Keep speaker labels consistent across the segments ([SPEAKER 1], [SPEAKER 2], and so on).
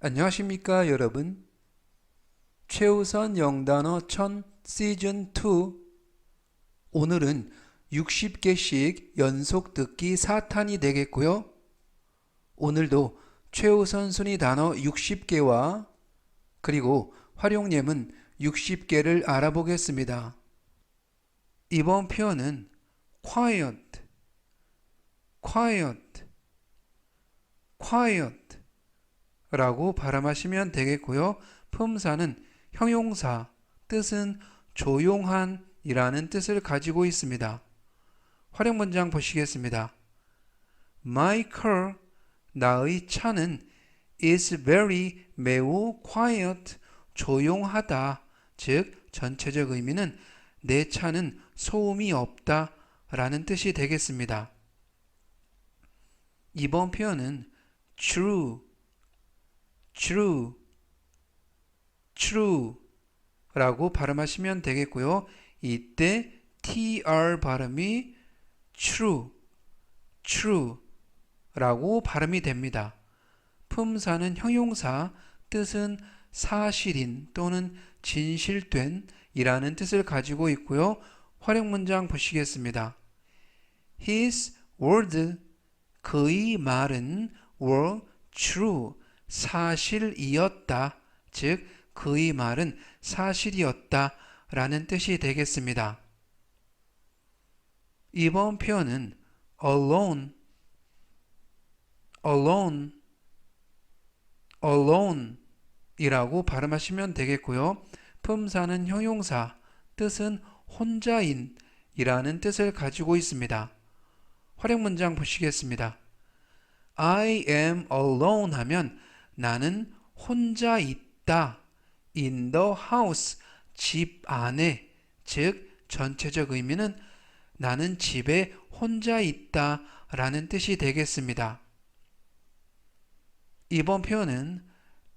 [SPEAKER 1] 안녕하십니까 여러분. 최우선 영단어 1000 시즌 2. 오늘은 60개씩 연속 듣기 4탄이 되겠고요. 오늘도 최우선 순위 단어 60개와 그리고 활용 예문 60개를 알아보겠습니다. 이번 표현은 quiet, quiet, quiet 라고 발음하시면 되겠고요. 품사는 형용사, 뜻은 조용한 이라는 뜻을 가지고 있습니다. 활용 문장 보시겠습니다. My car, 나의 차는 is very, 매우 quiet, 조용하다. 즉, 전체적 의미는 내 차는 소음이 없다 라는 뜻이 되겠습니다. 이번 표현은 true, true, true 라고 발음하시면 되겠고요. 이때 tr 발음이 true, true 라고 발음이 됩니다. 품사는 형용사, 뜻은 사실인 또는 진실된 이라는 뜻을 가지고 있고요. 활용 문장 보시겠습니다. His word, 그의 말은 were true, 사실이었다. 즉, 그의 말은 사실이었다 라는 뜻이 되겠습니다. 이번 표현은 alone, alone, alone 이라고 발음하시면 되겠고요. 품사는 형용사, 뜻은 혼자인 이라는 뜻을 가지고 있습니다. 활용 문장 보시겠습니다. I am alone 하면 나는 혼자 있다. in the house, 집 안에. 즉, 전체적 의미는 나는 집에 혼자 있다 라는 뜻이 되겠습니다. 이번 표현은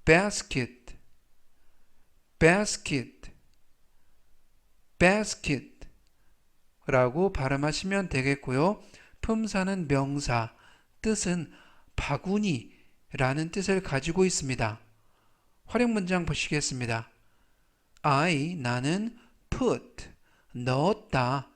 [SPEAKER 1] basket, basket, basket 라고 발음하시면 되겠고요. 품사는 명사, 뜻은 바구니 라는 뜻을 가지고 있습니다. 활용 문장 보시겠습니다. I, 나는 put, 넣었다.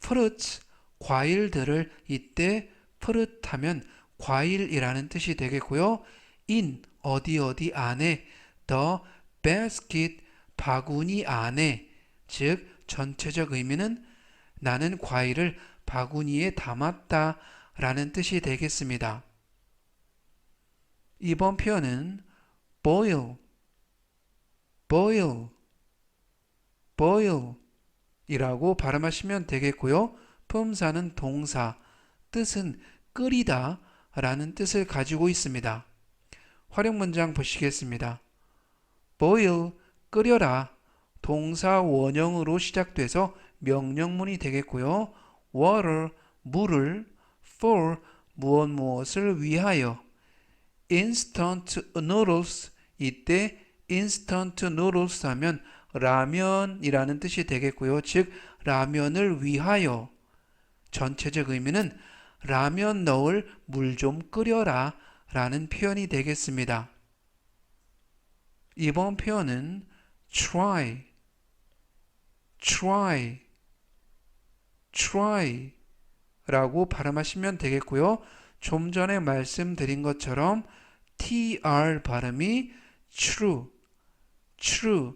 [SPEAKER 1] fruits, 과일들을 이때 fruit 하면 과일이라는 뜻이 되겠고요. in, 어디 안에, the basket, 바구니 안에. 즉, 전체적 의미는 나는 과일을 바구니에 담았다 라는 뜻이 되겠습니다. 이번 표현은 boil, boil, boil 이라고 발음하시면 되겠고요. 품사는 동사, 뜻은 끓이다 라는 뜻을 가지고 있습니다. 활용 문장 보시겠습니다. boil, 끓여라. 동사 원형으로 시작돼서 명령문이 되겠고요. water, 물을, for, 무엇을 위하여. instant noodles, 이때 instant noodles 하면 라면이라는 뜻이 되겠고요. 즉, 라면을 위하여. 전체적 의미는 라면 넣을 물 좀 끓여라 라는 표현이 되겠습니다. 이번 표현은 try, try, try 라고 발음하시면 되겠고요. 좀 전에 말씀드린 것처럼 tr 발음이 true, true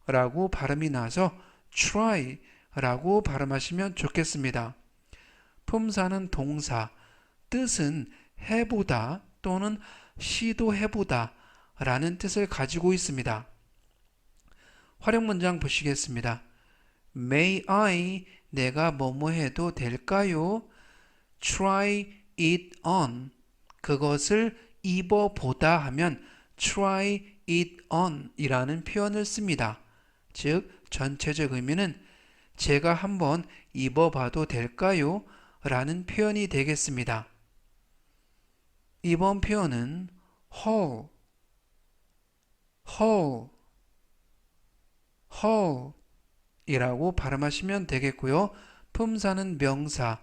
[SPEAKER 1] 라고 발음이 나서 try 라고 발음하시면 좋겠습니다. 품사는 동사, 뜻은 해보다 또는 시도해보다 라는 뜻을 가지고 있습니다. 활용 문장 보시겠습니다. May I, 내가 뭐뭐 해도 될까요? Try it on, 그것을 입어보다 하면 try it on 이라는 표현을 씁니다. 즉, 전체적 의미는 제가 한번 입어봐도 될까요? 라는 표현이 되겠습니다. 이번 표현은 haul, haul, haul 이라고 발음하시면 되겠고요. 품사는 명사,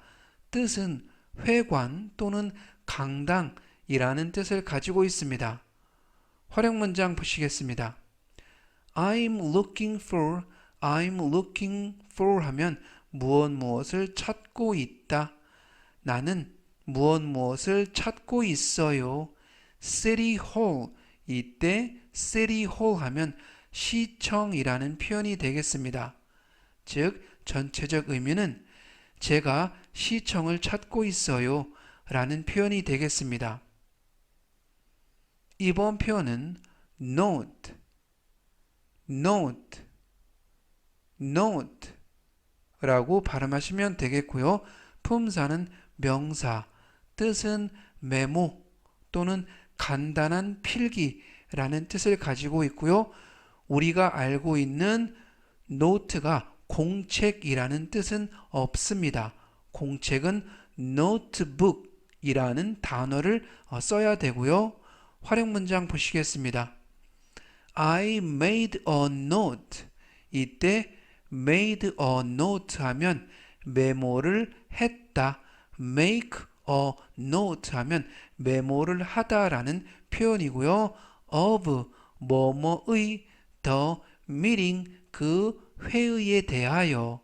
[SPEAKER 1] 뜻은 회관 또는 강당이라는 뜻을 가지고 있습니다. 활용 문장 보시겠습니다. I'm looking for 하면 무엇을 찾고 있다. 나는 무엇을 찾고 있어요. City Hall, 이때 City Hall 하면 시청이라는 표현이 되겠습니다. 즉, 전체적 의미는 제가 시청을 찾고 있어요 라는 표현이 되겠습니다. 이번 표현은 note 라고 발음하시면 되겠고요. 품사는 명사, 뜻은 메모 또는 간단한 필기라는 뜻을 가지고 있고요. 우리가 알고 있는 노트가 공책이라는 뜻은 없습니다. 공책은 notebook이라는 단어를 써야 되고요. 활용 문장 보시겠습니다. I made a note. 이때 made a note 하면 메모를 했다. make a note 하면 메모를 하다라는 표현이고요. of 뭐뭐의 the meeting 그 회의에 대하여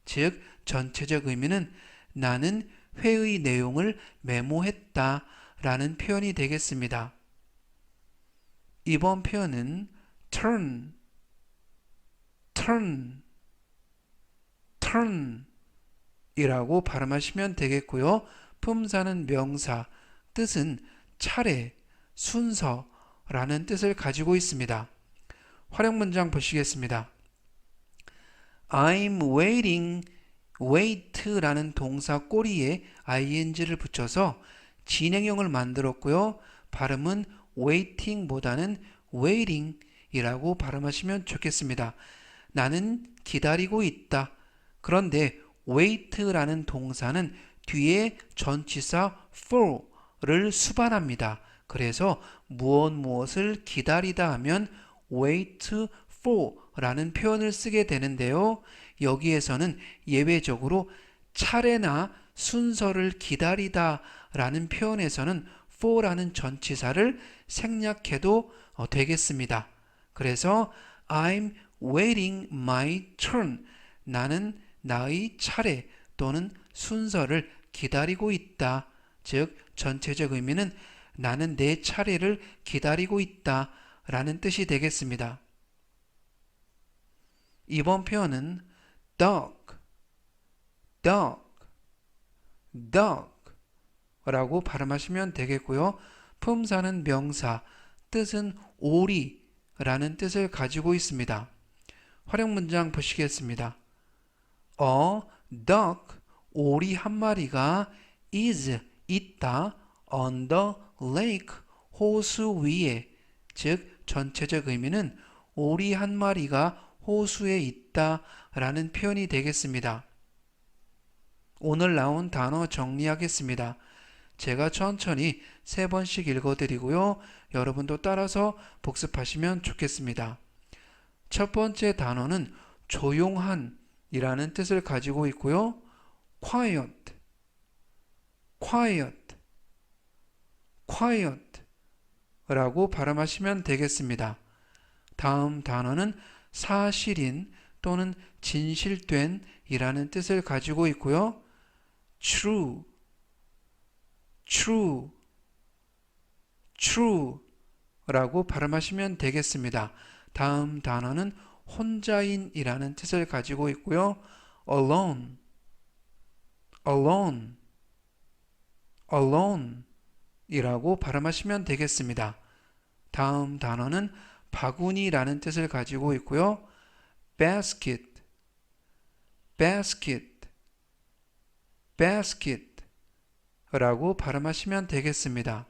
[SPEAKER 1] 즉 전체적 의미는 나는 회의 내용을 메모했다 라는 표현이 되겠습니다. 이번 표현은 turn 이라고 발음하시면 되겠고요. 품사는 명사, 뜻은 차례, 순서라는 뜻을 가지고 있습니다. 활용 문장 보시겠습니다. I'm waiting, wait라는 동사 꼬리에 ing를 붙여서 진행형을 만들었고요. 발음은 waiting보다는 waiting이라고 발음하시면 좋겠습니다. 나는 기다리고 있다. 그런데 wait라는 동사는 뒤에 전치사 for를 수반합니다. 그래서 무엇을 기다리다 하면 wait for라는 표현을 쓰게 되는데요. 여기에서는 예외적으로 차례나 순서를 기다리다 라는 표현에서는 for라는 전치사를 생략해도 되겠습니다. 그래서 I'm waiting my turn. 나는 나의 차례 또는 순서를 기다리고 있다. 즉 전체적 의미는 나는 내 차례를 기다리고 있다 라는 뜻이 되겠습니다. 이번 표현은 dog 라고 발음하시면 되겠고요. 품사는 명사, 뜻은 오리라는 뜻을 가지고 있습니다. 활용 문장 보시겠습니다. A duck, 오리 한 마리가 is, 있다, on the lake, 호수 위에. 즉 전체적 의미는 오리 한 마리가 호수에 있다 라는 표현이 되겠습니다. 오늘 나온 단어 정리하겠습니다. 제가 천천히 3번씩 읽어드리고요. 여러분도 따라서 복습하시면 좋겠습니다. 첫 번째 단어는 조용한 이라는 뜻을 가지고 있고요. quiet 라고 발음하시면 되겠습니다. 다음 단어는 사실인 또는 진실된 이라는 뜻을 가지고 있고요. true 라고 발음하시면 되겠습니다. 다음 단어는 혼자인 이라는 뜻을 가지고 있고요. alone 이라고 발음하시면 되겠습니다. 다음 단어는 바구니라는 뜻을 가지고 있고요. basket 라고 발음하시면 되겠습니다.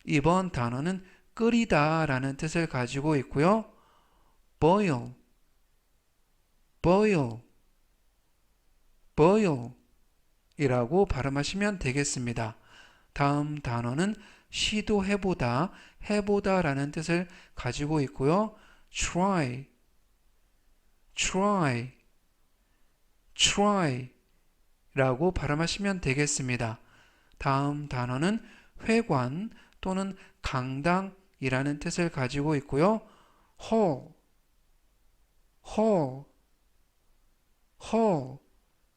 [SPEAKER 1] 이번 단어는 끓이다 라는 뜻을 가지고 있고요. boil 이라고 발음하시면 되겠습니다. 다음 단어는 시도해보다, 해보다 라는 뜻을 가지고 있고요. try 라고 발음하시면 되겠습니다. 다음 단어는 회관 또는 강당 이라는 뜻을 가지고 있고요. hall, hall, hall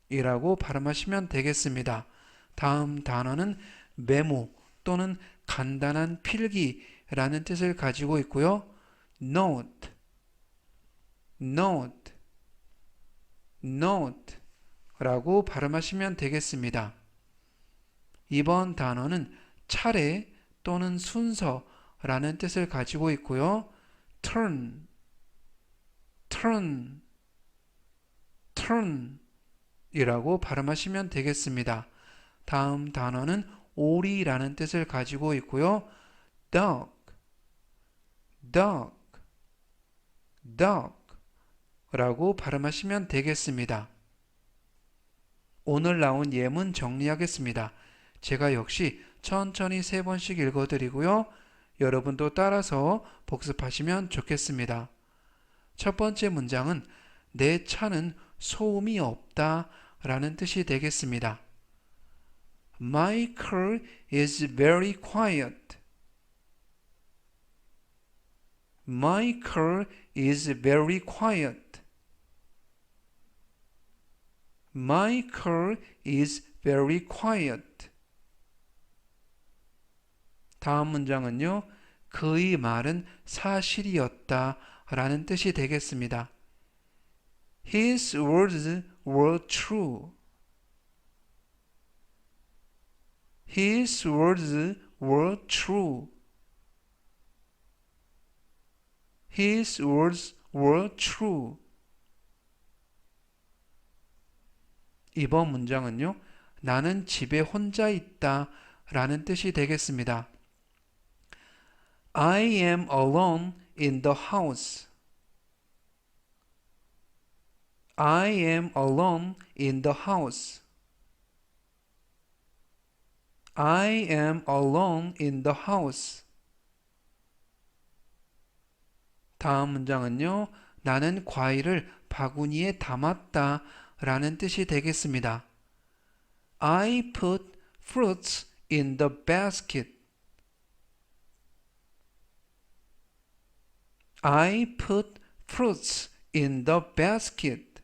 [SPEAKER 1] 이라고 발음하시면 되겠습니다. 다음 단어는 메모 또는 간단한 필기라는 뜻을 가지고 있고요. note, note, note 라고 발음하시면 되겠습니다. 이번 단어는 차례 또는 순서라는 뜻을 가지고 있고요. turn, turn, turn 이라고 발음하시면 되겠습니다. 다음 단어는 오리라는 뜻을 가지고 있고요. duck, duck, duck 라고 발음하시면 되겠습니다. 오늘 나온 예문 정리하겠습니다. 제가 역시 천천히 3번씩 읽어드리고요. 여러분도 따라서 복습하시면 좋겠습니다. 첫 번째 문장은 내 차는 소음이 없다 라는 뜻이 되겠습니다. My car is very quiet. My car is very quiet. My car is very quiet. 다음 문장은요. 그의 말은 사실이었다 라는 뜻이 되겠습니다. His words were true. His words were true. His words were true. 이번 문장은요. 나는 집에 혼자 있다 라는 뜻이 되겠습니다. I am alone in the house. I am alone in the house. I am alone in the house. 다음 문장은요. 나는 과일을 바구니에 담았다 라는 뜻이 되겠습니다. I put fruits in the basket. I put fruits in the basket.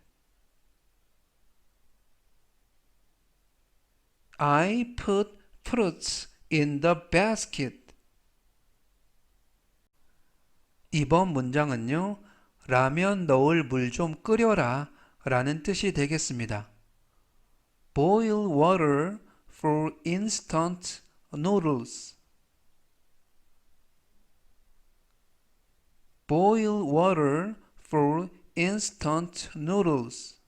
[SPEAKER 1] I put fruits in the basket. 이번 문장은요. 라면 넣을 물 좀 끓여라 라는 뜻이 되겠습니다. Boil water for instant noodles. Boil water for instant noodles.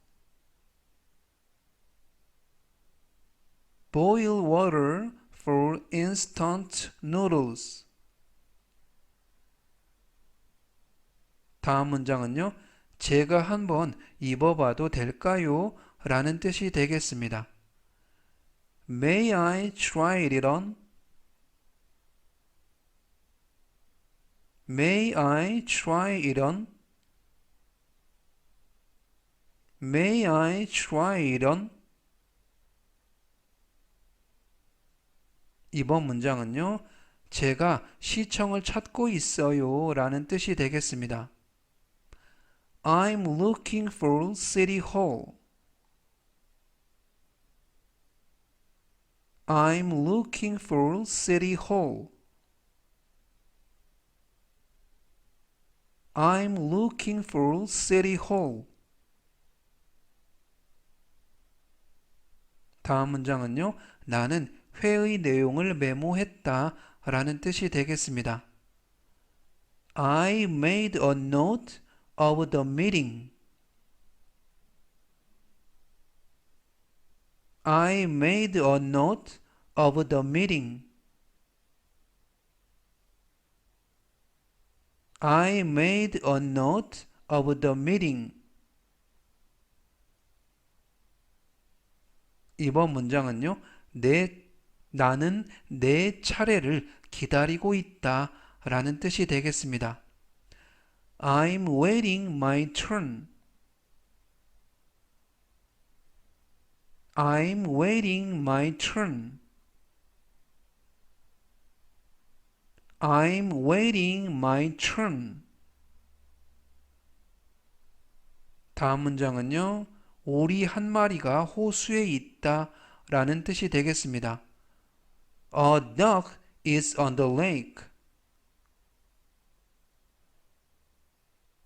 [SPEAKER 1] Boil water for instant noodles. 다음 문장은요. 제가 한번 입어봐도 될까요? 라는 뜻이 되겠습니다. May I try it on? May I try it on? May I try it on? 이번 문장은요. 제가 시청을 찾고 있어요 라는 뜻이 되겠습니다. I'm looking for City Hall. I'm looking for City Hall. I'm looking for City Hall. 다음 문장은요. 나는 회의 내용을 메모했다 라는 뜻이 되겠습니다. I made a note of the meeting. I made a note of the meeting. I made a note of the meeting. 이번 문장은요. 나는 내 차례를 기다리고 있다 라는 뜻이 되겠습니다. I'm waiting my turn. I'm waiting my turn. I'm waiting my turn. 다음 문장은요. 오리 한 마리가 호수에 있다 라는 뜻이 되겠습니다. A duck is on the lake.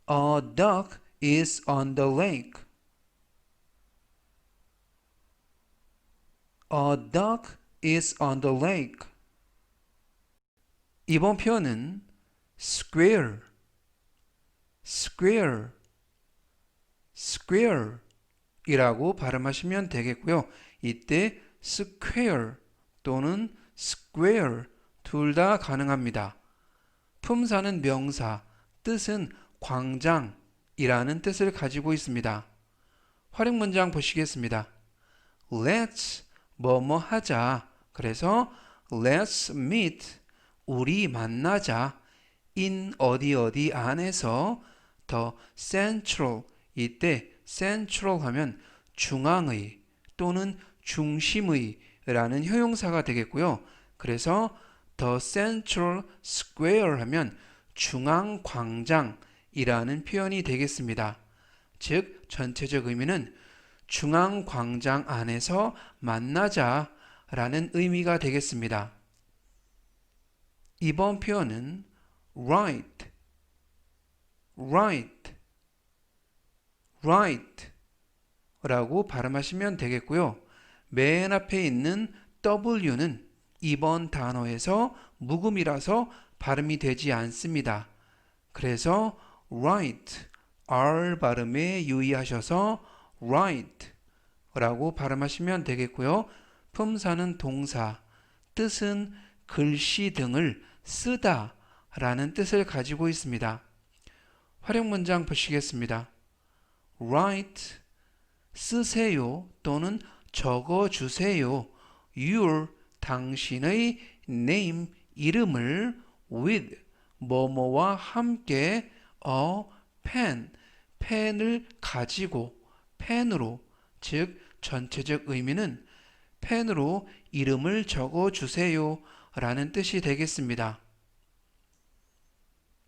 [SPEAKER 1] A duck is on the lake. A duck is on the lake. 이번 표현은 square, square, square 이라고 발음하시면 되겠고요. 이때 square 또는 square 둘 다 가능합니다. 품사는 명사, 뜻은 광장이라는 뜻을 가지고 있습니다. 활용 문장 보시겠습니다. Let's 뭐뭐 하자. 그래서 Let's meet 우리 만나자 in 어디 어디 안에서 the central 이때 central 하면 중앙의 또는 중심의 라는 형용사가 되겠고요. 그래서 the central square 하면 중앙 광장이라는 표현이 되겠습니다. 즉 전체적 의미는 중앙 광장 안에서 만나자 라는 의미가 되겠습니다. 이번 표현은 right, right, right 라고 발음하시면 되겠고요. 맨 앞에 있는 W는 이번 단어에서 묵음이라서 발음이 되지 않습니다. 그래서 right, R 발음에 유의하셔서 right 라고 발음하시면 되겠고요. 품사는 동사, 뜻은 글씨 등을 쓰다 라는 뜻을 가지고 있습니다. 활용 문장 보시겠습니다. write, 쓰세요 또는 적어주세요. your, 당신의 name, 이름을 with, 뭐뭐와 함께 a pen, 펜을 가지고, 펜으로, 즉 전체적 의미는 펜으로 이름을 적어주세요 라는 뜻이 되겠습니다.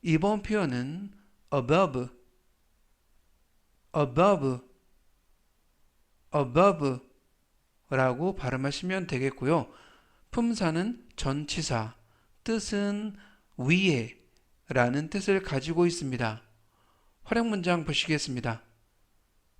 [SPEAKER 1] 이번 표현은 above, above, above 라고 발음하시면 되겠고요. 품사는 전치사, 뜻은 위에 라는 뜻을 가지고 있습니다. 활용 문장 보시겠습니다.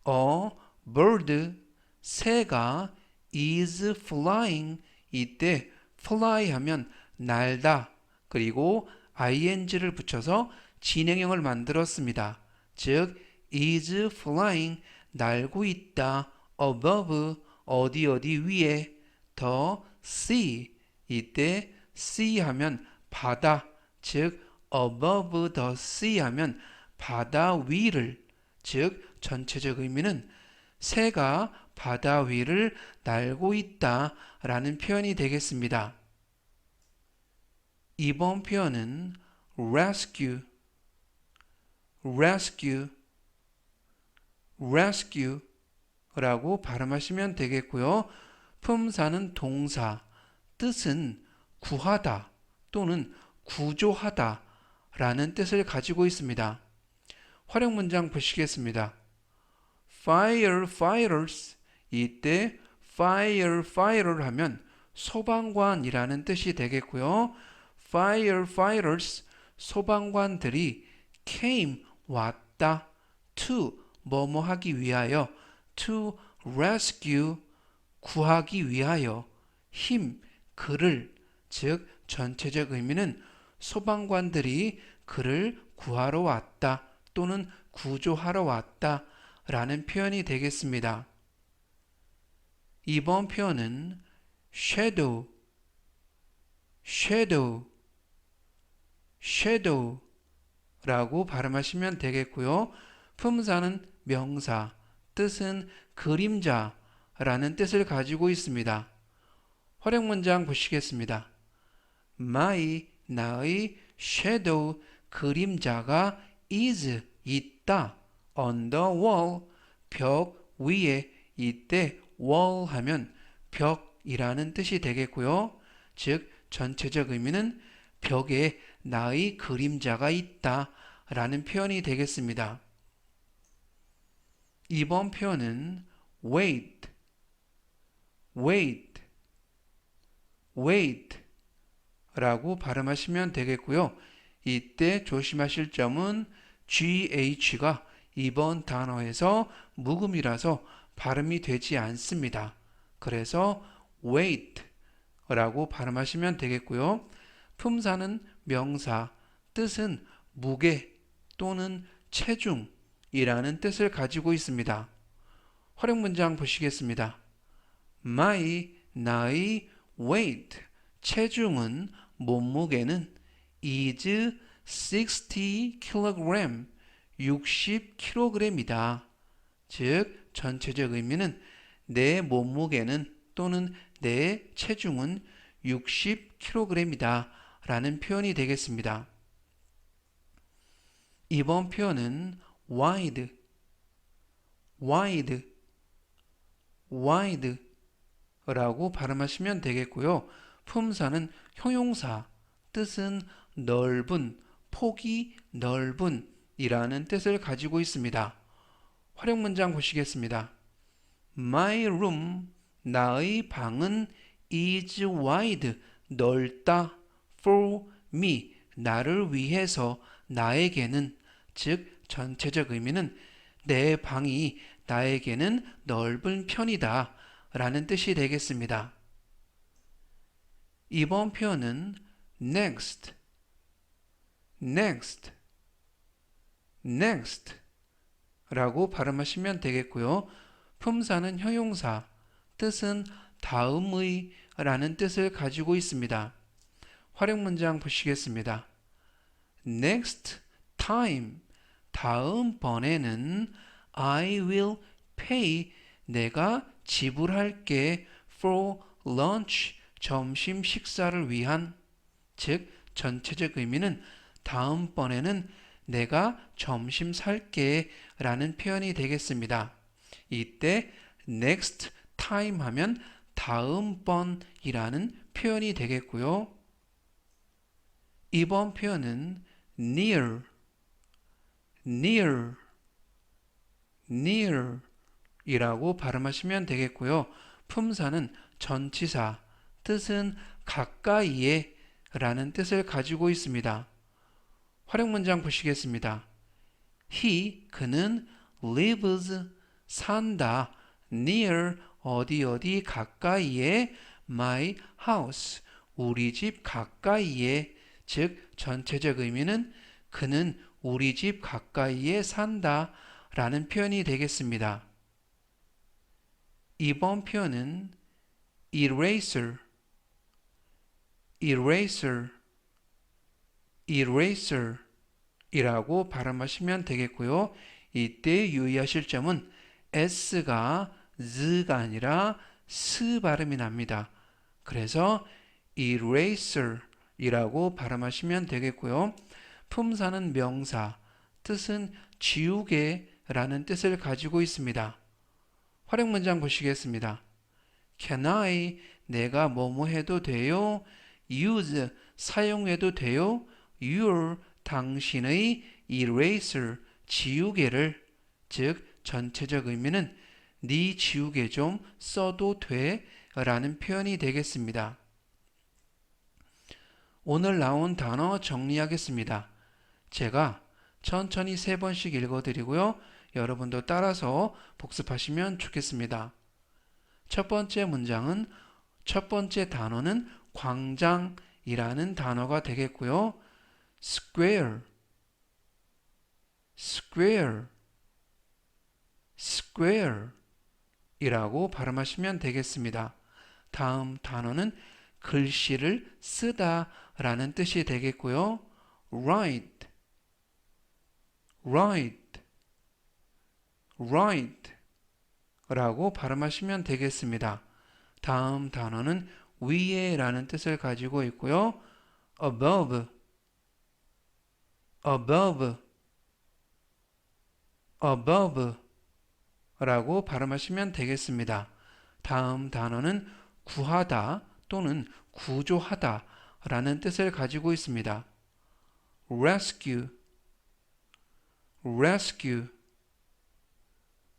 [SPEAKER 1] A bird, 새가 is flying, 이때 fly 하면 날다, 그리고 ing를 붙여서 진행형을 만들었습니다. 즉 is flying, 날고 있다, above, 어디 어디 위에, the sea, 이때 sea 하면 바다, 즉 above the sea 하면 바다 위를, 즉 전체적 의미는 새가 바다 위를 날고 있다 라는 표현이 되겠습니다. 이번 표현은 rescue, rescue, rescue 라고 발음하시면 되겠고요. 품사는 동사, 뜻은 구하다 또는 구조하다 라는 뜻을 가지고 있습니다. 활용 문장 보시겠습니다. firefighters, 이때 firefighter 하면 소방관이라는 뜻이 되겠고요. firefighters, 소방관들이 came, 왔다, to, 뭐뭐 하기 위하여, to rescue, 구하기 위하여, him, 그를, 즉 전체적 의미는 소방관들이 그를 구하러 왔다 또는 구조하러 왔다 라는 표현이 되겠습니다. 이번 표현은 shadow, shadow, shadow 라고 발음하시면 되겠고요. 품사는 명사, 뜻은 그림자 라는 뜻을 가지고 있습니다. 활용 문장 보시겠습니다. My, 나의 shadow, 그림자가 is, 있다, on the wall, 벽 위에, 이때 wall 하면 벽이라는 뜻이 되겠고요. 즉 전체적 의미는 벽에 나의 그림자가 있다 라는 표현이 되겠습니다. 이번 표현은 wait, wait, wait 라고 발음하시면 되겠고요. 이때 조심하실 점은 GH가 이번 단어에서 묵음이라서 발음이 되지 않습니다. 그래서 wait 라고 발음하시면 되겠고요. 품사는 명사, 뜻은 무게 또는 체중이라는 뜻을 가지고 있습니다. 활용 문장 보시겠습니다. 나의 weight, 체중은, 몸무게는 is 60kg, 60kg이다. 즉, 전체적 의미는 내 몸무게는 또는 내 체중은 60kg이다 라는 표현이 되겠습니다. 이번 표현은 wide, wide, wide 라고 발음하시면 되겠고요. 품사는 형용사, 뜻은 넓은, 폭이 넓은 이라는 뜻을 가지고 있습니다. 활용 문장 보시겠습니다. My room, 나의 방은 is wide, 넓다, for me, 나를 위해서, 나에게는, 즉 전체적 의미는 내 방이 나에게는 넓은 편이다 라는 뜻이 되겠습니다. 이번 표현은 next, next, next 라고 발음하시면 되겠고요. 품사는 형용사, 뜻은 다음의 라는 뜻을 가지고 있습니다. 활용 문장 보시겠습니다. Next time, 다음번에는 I will pay, 내가 지불할게 for lunch, 점심 식사를 위한, 즉 전체적 의미는 다음번에는 내가 점심 살게 라는 표현이 되겠습니다. 이때 next time 하면 다음번이라는 표현이 되겠고요. 이번 표현은 near, near, near 이라고 발음하시면 되겠고요. 품사는 전치사, 뜻은 가까이에 라는 뜻을 가지고 있습니다. 활용 문장 보시겠습니다. He, 그는 lives, 산다, near, 어디 가까이에, my house, 우리 집 가까이에, 즉 전체적 의미는 그는 우리 집 가까이에 산다 라는 표현이 되겠습니다. 이번 표현은 eraser, eraser, eraser 이라고 발음하시면 되겠고요. 이때 유의하실 점은 S가 Z가 아니라 스 발음이 납니다. 그래서 eraser 이라고 발음하시면 되겠고요. 품사는 명사, 뜻은 지우개 라는 뜻을 가지고 있습니다. 활용 문장 보시겠습니다. Can I, 내가 뭐뭐 해도 돼요? Use, 사용해도 돼요? Your, 당신의 eraser, 지우개를, 즉 전체적 의미는 네 지우개 좀 써도 돼? 라는 표현이 되겠습니다. 오늘 나온 단어 정리하겠습니다. 제가 천천히 3번씩 읽어드리고요. 여러분도 따라서 복습하시면 좋겠습니다. 첫 번째 문장은, 첫 번째 단어는 광장이라는 단어가 되겠고요. square, square, square 이라고 발음하시면 되겠습니다. 다음 단어는 글씨를 쓰다 라는 뜻이 되겠고요. write, write, write 라고 발음하시면 되겠습니다. 다음 단어는 위에 라는 뜻을 가지고 있고요. above, above, above 라고 발음하시면 되겠습니다. 다음 단어는 구하다 또는 구조하다 라는 뜻을 가지고 있습니다. rescue, rescue,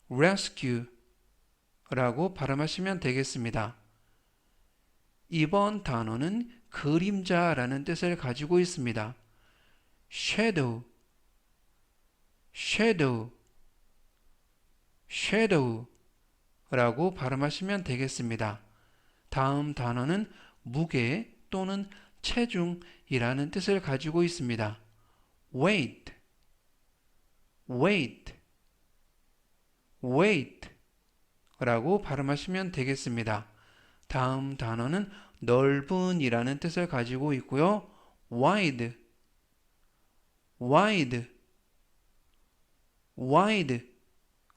[SPEAKER 1] rescue 라고 발음하시면 되겠습니다. 이번 단어는 그림자라는 뜻을 가지고 있습니다. shadow, shadow, shadow 라고 발음하시면 되겠습니다. 다음 단어는 무게 또는 체중이라는 뜻을 가지고 있습니다. weight, weight, weight 라고 발음하시면 되겠습니다. 다음 단어는 넓은이라는 뜻을 가지고 있고요. wide, wide, wide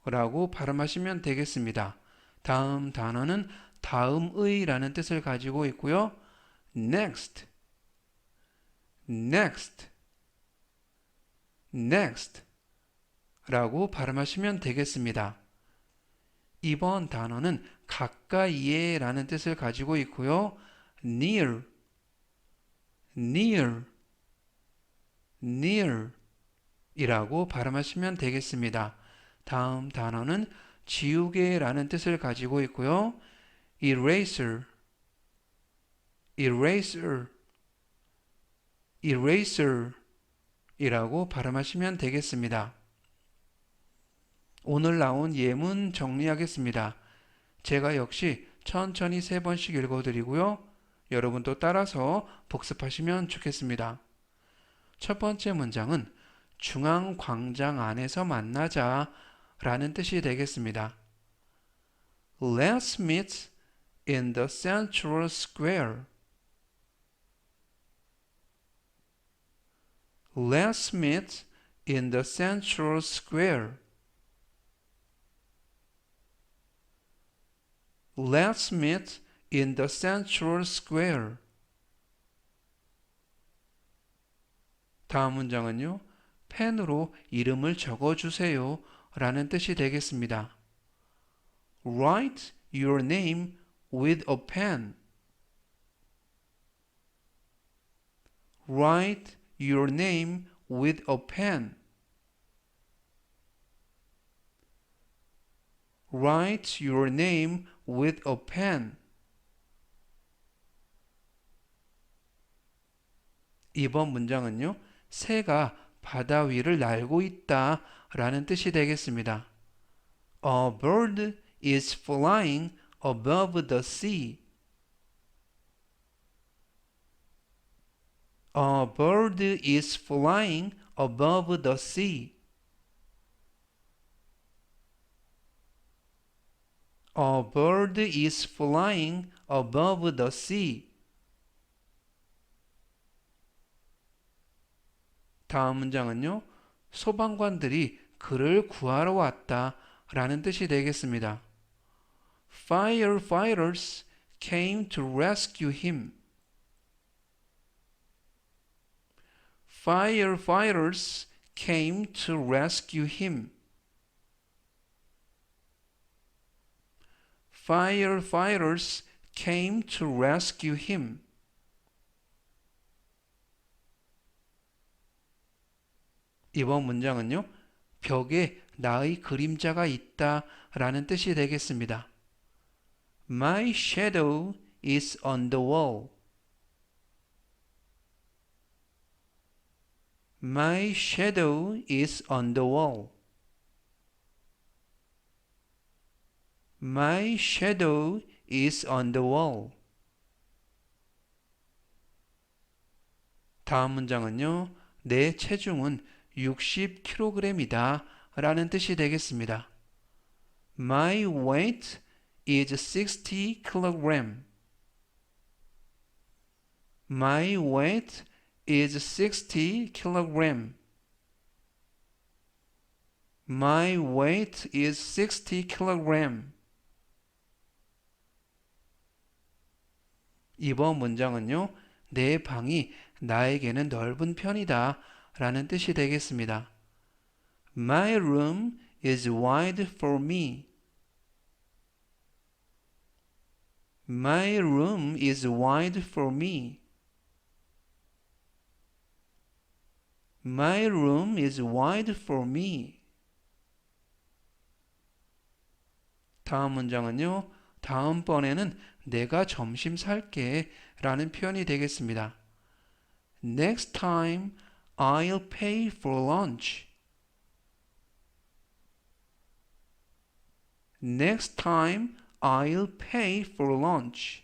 [SPEAKER 1] 라고 발음하시면 되겠습니다. 다음 단어는 다음의라는 뜻을 가지고 있고요. next, next, next 라고 발음하시면 되겠습니다. 이번 단어는 가까이에 라는 뜻을 가지고 있고요. near, near, near 이라고 발음하시면 되겠습니다. 다음 단어는 지우개 라는 뜻을 가지고 있고요. eraser, eraser, eraser 이라고 발음하시면 되겠습니다. 오늘 나온 예문 정리하겠습니다. 제가 역시 천천히 3번씩 읽어드리고요. 여러분도 따라서 복습하시면 좋겠습니다. 첫 번째 문장은 중앙광장 안에서 만나자 라는 뜻이 되겠습니다. Let's meet in the central square. Let's meet in the central square. Let's meet in the central square. 다음 문장은요. 펜으로 이름을 적어주세요 라는 뜻이 되겠습니다. Write your name with a pen. Write your name with a pen. Write your name with a pen. 이번 문장은요. 새가 바다 위를 날고 있다 라는 뜻이 되겠습니다. A bird is flying above the sea. A bird is flying above the sea. A bird is flying above the sea. 다음 문장은요. 소방관들이 그를 구하러 왔다 라는 뜻이 되겠습니다. Firefighters came to rescue him. Firefighters came to rescue him. Firefighters came to rescue him. 이번 문장은요. 벽에 나의 그림자가 있다 라는 뜻이 되겠습니다. My shadow is on the wall. My shadow is on the wall. My shadow is on the wall. 다음 문장은요. 내 체중은 60kg이다 라는 뜻이 되겠습니다. My weight is 60kg. My weight is 60kg. My weight is 60kg. 이번 문장은요. 내 방이 나에게는 넓은 편이다 라는 뜻이 되겠습니다. My room is wide for me. My room is wide for me. My room is wide for me. 다음 문장은요. 다음번에는 내가 점심 살게 라는 표현이 되겠습니다. Next time I'll pay for lunch. Next time I'll pay for lunch.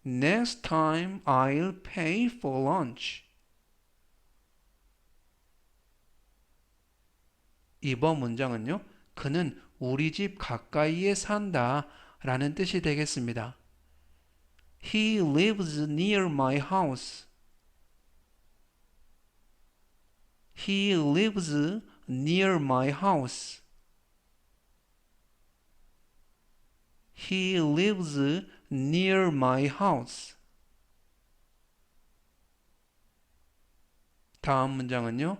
[SPEAKER 1] Next time I'll pay for lunch. 이번 문장은요. 그는 우리 집 가까이에 산다 라는 뜻이 되겠습니다. He lives near my house. He lives near my house. He lives near my house. 다음 문장은요.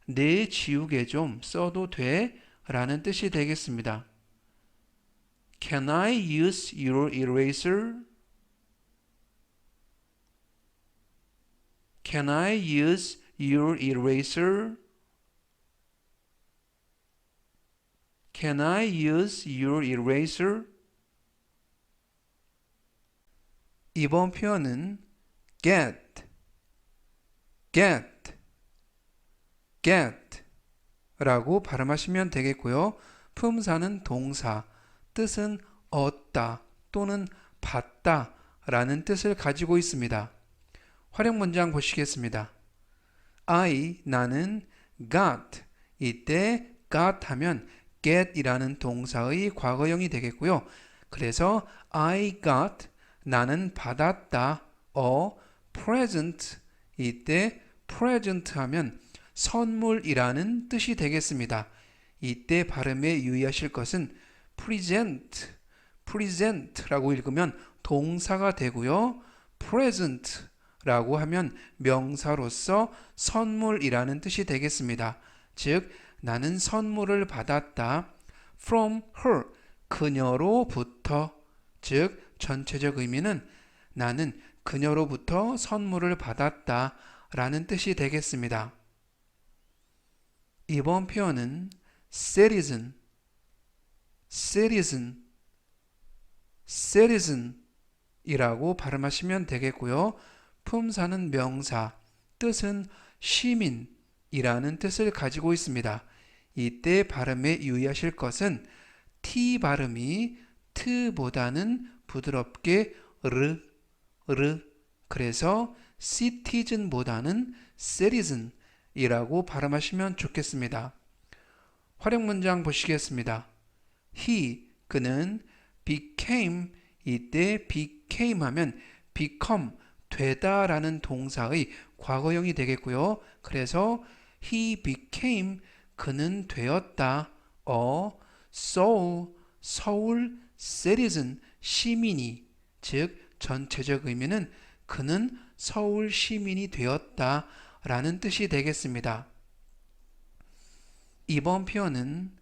[SPEAKER 1] 내 지우개 좀 써도 돼? 라는 뜻이 되겠습니다. Can I use your eraser? Can I use your eraser? Can I use your eraser? 이번 표현은 get, get 라고 발음하시면 되겠고요. 품사는 동사, 뜻은 얻다 또는 받다 라는 뜻을 가지고 있습니다. 활용 문장 보시겠습니다. 나는 got, 이때 got 하면 get이라는 동사의 과거형이 되겠고요. 그래서 I got, 나는 받았다, a present, 이때 present 하면 선물이라는 뜻이 되겠습니다. 이때 발음에 유의하실 것은 present라고 읽으면 동사가 되고요. present라고 하면 명사로서 선물이라는 뜻이 되겠습니다. 즉, 나는 선물을 받았다. from her, 그녀로부터. 즉, 전체적 의미는 나는 그녀로부터 선물을 받았다 라는 뜻이 되겠습니다. 이번 표현은 citizen 이라고 발음하시면 되겠고요. 품사는 명사, 뜻은 시민이라는 뜻을 가지고 있습니다. 이때 발음에 유의하실 것은 T 발음이 트보다는 부드럽게 그래서 citizen보다는 citizen이라고 발음하시면 좋겠습니다. 활용 문장 보시겠습니다. 그는 became, 이때 became 하면 become, 되다 라는 동사의 과거형이 되겠고요. 그래서 he became, 그는 되었다. 서울 citizen, 시민이, 즉 전체적 의미는 그는 서울 시민이 되었다 라는 뜻이 되겠습니다. 이번 표현은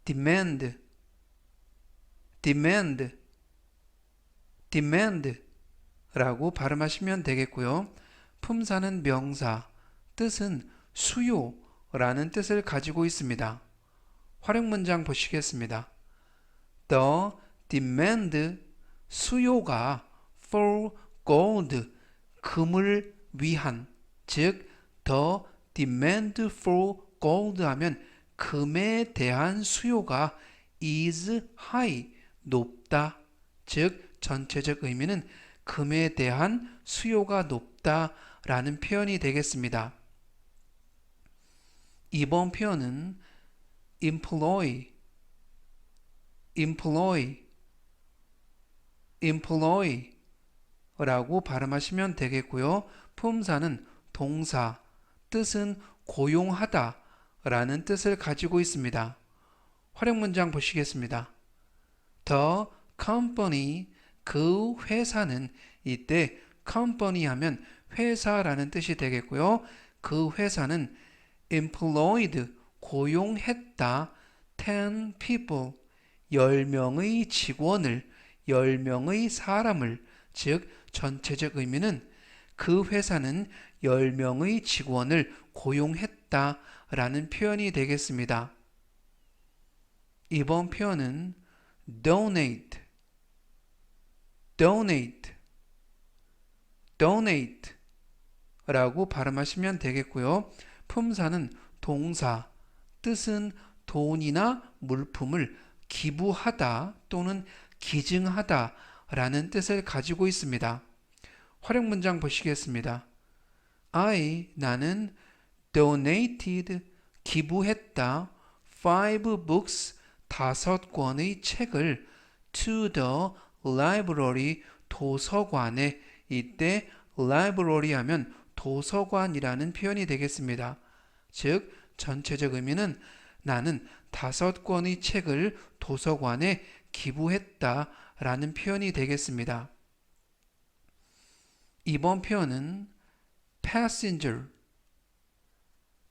[SPEAKER 1] demand 라고 발음하시면 되겠고요. 품사는 명사, 뜻은 수요라는 뜻을 가지고 있습니다. 활용 문장 보시겠습니다. The demand, 수요가 for gold, 금을 위한, 즉 the demand for gold 하면 금에 대한 수요가 is high, 높다. 즉 전체적 의미는 금에 대한 수요가 높다 라는 표현이 되겠습니다. 이번 표현은 employ 라고 발음하시면 되겠고요. 품사는 동사, 뜻은 고용하다 라는 뜻을 가지고 있습니다. 활용 문장 보시겠습니다. The company, 그 회사는, 이때 company 하면 회사라는 뜻이 되겠고요. 그 회사는 employed, 고용했다. 10 people, 10명의 직원을, 10명의 사람을, 즉 전체적 의미는 그 회사는 10명의 직원을 고용했다 라는 표현이 되겠습니다. 이번 표현은 donate, donate, donate 라고 발음하시면 되겠고요. 품사는 동사, 뜻은 돈이나 물품을 기부하다 또는 기증하다 라는 뜻을 가지고 있습니다. 활용 문장 보시겠습니다. 나는 donated, 기부했다, 5 books, 5권의 책을 to the library, 도서관에. 이때 library 하면 도서관이라는 표현이 되겠습니다. 즉, 전체적 의미는 나는 5권의 책을 도서관에 기부했다 라는 표현이 되겠습니다. 이번 표현은 passenger,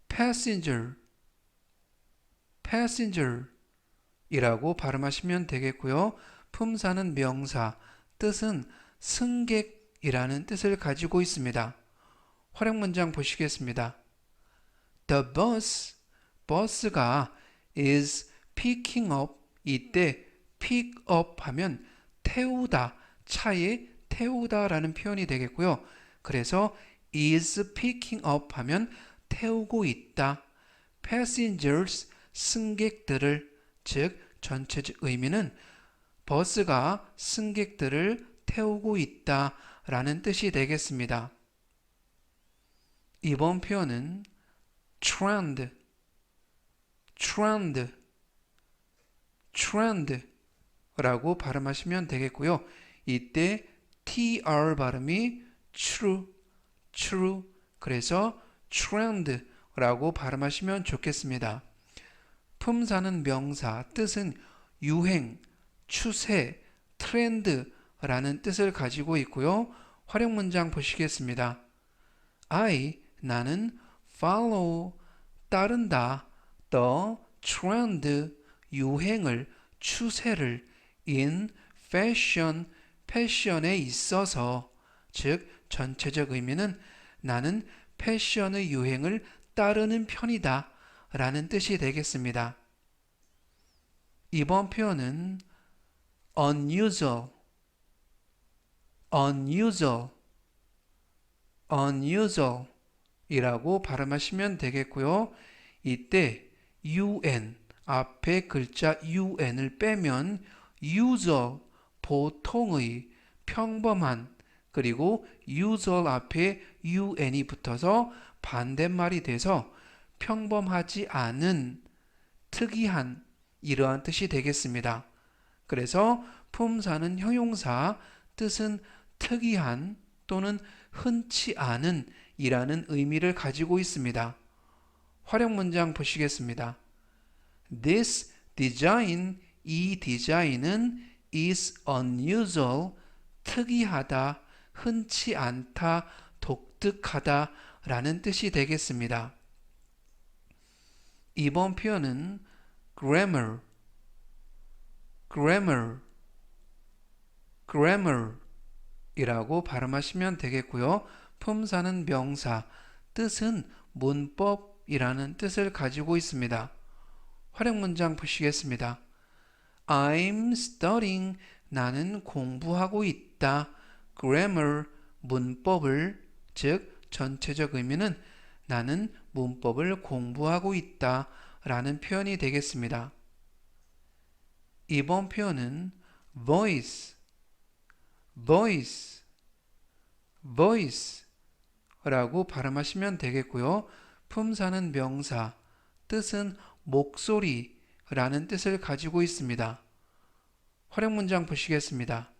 [SPEAKER 1] passenger, passenger 이라고 발음하시면 되겠고요. 품사는 명사, 뜻은 승객이라는 뜻을 가지고 있습니다. 활용 문장 보시겠습니다. The bus, 버스가 is picking up, 이때 pick up 하면 태우다, 차에 태우다 라는 표현이 되겠고요. 그래서 is picking up 하면 태우고 있다. passengers, 승객들을, 즉 전체적 의미는 버스가 승객들을 태우고 있다 라는 뜻이 되겠습니다. 이번 표현은 trend, trend, trend 라고 발음하시면 되겠고요. 이때 tr 발음이 true, true, 그래서 trend 라고 발음하시면 좋겠습니다. 품사는 명사, 뜻은 유행, 추세, 트렌드 라는 뜻을 가지고 있고요. 활용 문장 보시겠습니다. 나는 follow, 따른다, the trend, 유행을, 추세를, in fashion, 패션에 있어서, 즉 전체적 의미는 나는 패션의 유행을 따르는 편이다 라는 뜻이 되겠습니다. 이번 표현은 unusual, unusual, unusual 이라고 발음하시면 되겠고요. 이때 un, 앞에 글자 un을 빼면 usual, 보통의, 평범한, 그리고 usual 앞에 un이 붙어서 반대말이 돼서 평범하지 않은, 특이한 이러한 뜻이 되겠습니다. 그래서 품사는 형용사, 뜻은 특이한 또는 흔치 않은 이라는 의미를 가지고 있습니다. 활용 문장 보시겠습니다. This design, 이 디자인은 is unusual, 특이하다, 흔치 않다, 독특하다 라는 뜻이 되겠습니다. 이번 표현은 grammar, grammar, grammar 이라고 발음하시면 되겠고요. 품사는 명사, 뜻은 문법이라는 뜻을 가지고 있습니다. 활용 문장 보시겠습니다. I'm studying, 나는 공부하고 있다. grammar, 문법을, 즉 전체적 의미는 나는 문법을 공부하고 있다 라는 표현이 되겠습니다. 이번 표현은 voice, voice, voice 라고 발음하시면 되겠고요. 품사는 명사, 뜻은 목소리 라는 뜻을 가지고 있습니다. 활용 문장 보시겠습니다.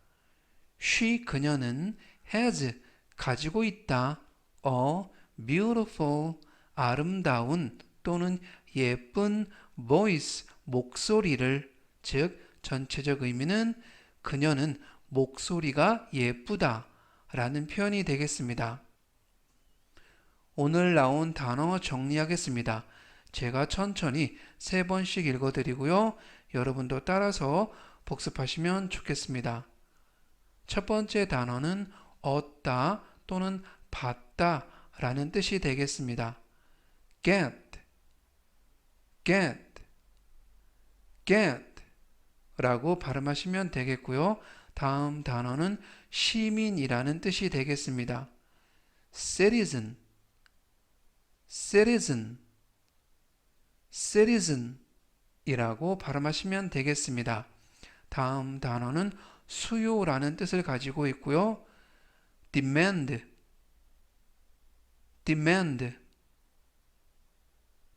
[SPEAKER 1] She, 그녀는 has, 가지고 있다. a beautiful, 아름다운 또는 예쁜 voice, 목소리를, 즉 전체적 의미는 그녀는 목소리가 예쁘다 라는 표현이 되겠습니다. 오늘 나온 단어 정리하겠습니다. 제가 천천히 3번씩 읽어드리고요. 여러분도 따라서 복습하시면 좋겠습니다. 첫 번째 단어는 얻다 또는 받다 라는 뜻이 되겠습니다. get, get, get 라고 발음하시면 되겠고요. 다음 단어는 시민이라는 뜻이 되겠습니다. citizen, citizen, citizen 이라고 발음하시면 되겠습니다. 다음 단어는 수요라는 뜻을 가지고 있고요. demand, demand,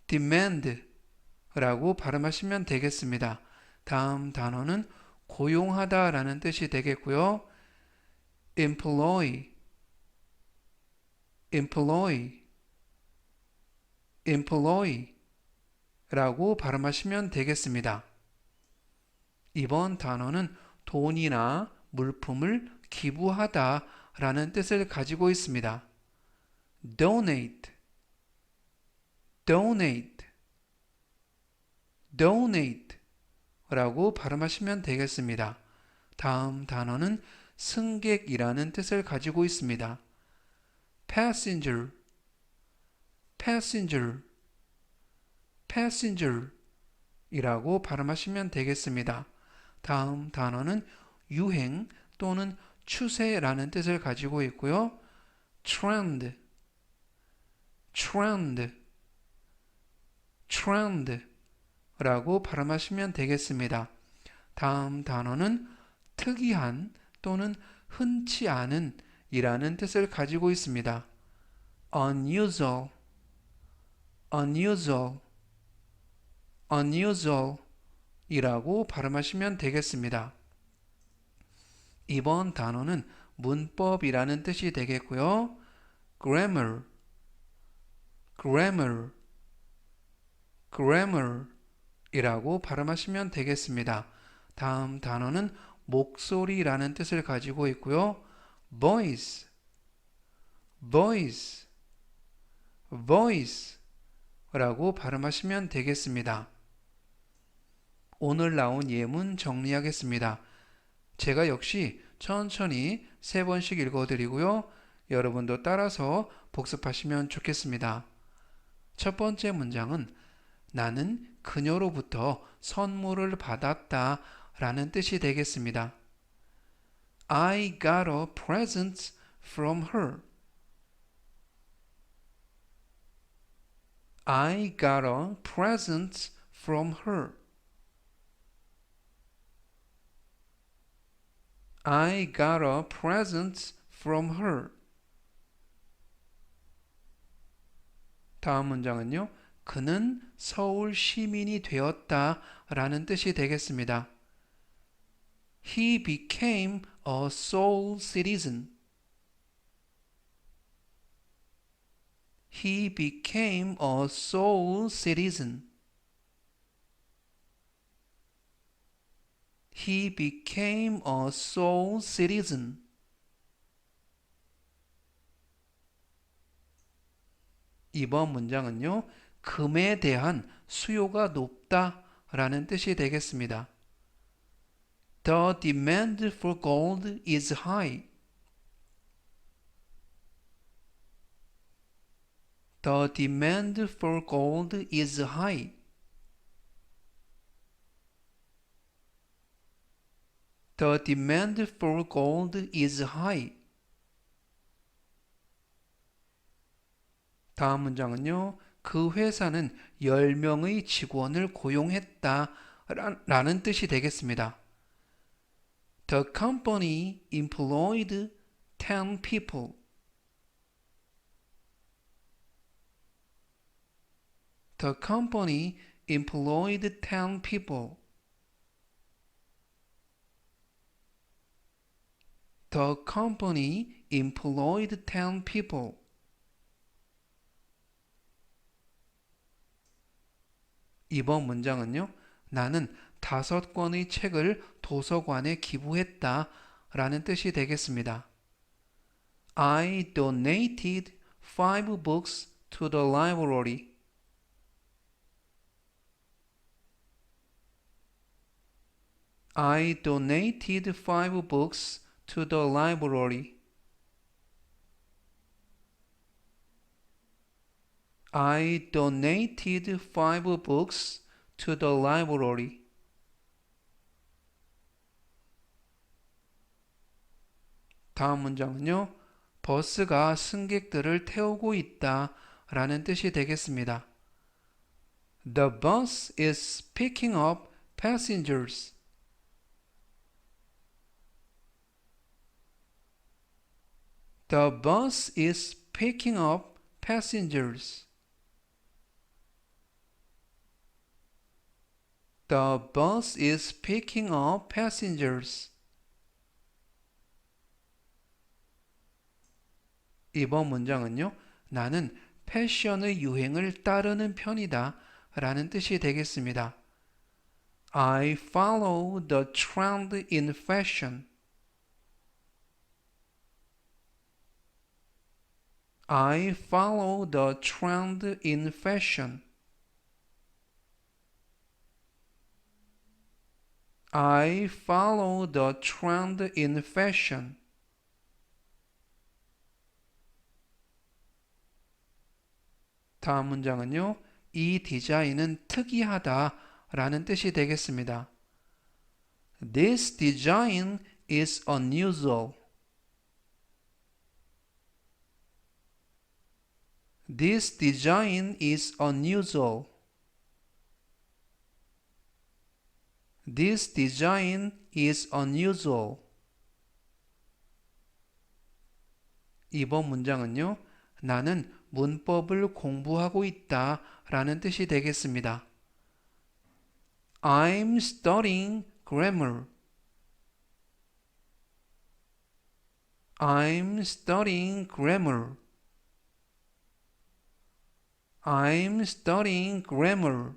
[SPEAKER 1] demand 라고 발음하시면 되겠습니다. 다음 단어는 고용하다 라는 뜻이 되겠고요. employ, employ, employ 라고 발음하시면 되겠습니다. 이번 단어는 돈이나 물품을 기부하다 라는 뜻을 가지고 있습니다. donate, donate, donate 라고 발음하시면 되겠습니다. 다음 단어는 승객이라는 뜻을 가지고 있습니다. passenger, passenger, passenger 이라고 발음하시면 되겠습니다. 다음 단어는 유행 또는 추세라는 뜻을 가지고 있고요. trend, trend, trend 라고 발음하시면 되겠습니다. 다음 단어는 특이한 또는 흔치 않은 이라는 뜻을 가지고 있습니다. unusual, unusual, unusual 이라고 발음하시면 되겠습니다. 이번 단어는 문법이라는 뜻이 되겠고요. grammar, grammar, grammar 이라고 발음하시면 되겠습니다. 다음 단어는 목소리라는 뜻을 가지고 있고요. voice, voice, voice 라고 발음하시면 되겠습니다. 오늘 나온 예문 정리하겠습니다. 제가 역시 천천히 3번씩 읽어드리고요. 여러분도 따라서 복습하시면 좋겠습니다. 첫 번째 문장은 나는 그녀로부터 선물을 받았다 라는 뜻이 되겠습니다. I got a present from her. I got a present from her. I got a present from her. 다음 문장은요. 그는 서울 시민이 되었다 라는 뜻이 되겠습니다. He became a Seoul citizen. He became a Seoul citizen. He became a Seoul citizen. 이번 문장은요. 금에 대한 수요가 높다 라는 뜻이 되겠습니다. The demand for gold is high. The demand for gold is high. The demand for gold is high. 다음 문장은요. 그 회사는 10명의 직원을 고용했다 라는 뜻이 되겠습니다. The company employed 10 people. The company employed 10 people. The company employed 10 people. 이번 문장은요. 나는 5권의 책을 도서관에 기부했다 라는 뜻이 되겠습니다. I donated 5 books to the library. I donated 5 books to the library. I donated 5 books to the library. 다음 문장은요. 버스가 승객들을 태우고 있다 라는 뜻이 되겠습니다. The bus is picking up passengers. The bus is picking up passengers. The bus is picking up passengers. 이번 문장은요. 나는 패션의 유행을 따르는 편이다 라는 뜻이 되겠습니다. I follow the trend in fashion. I follow the trend in fashion. I follow the trend in fashion. 다음 문장은요. 이 디자인은 특이하다 라는 뜻이 되겠습니다. This design is unusual. This design is unusual. This design is unusual. 이번 문장은요. 나는 문법을 공부하고 있다 라는 뜻이 되겠습니다. I'm studying grammar. I'm studying grammar. I'm studying grammar.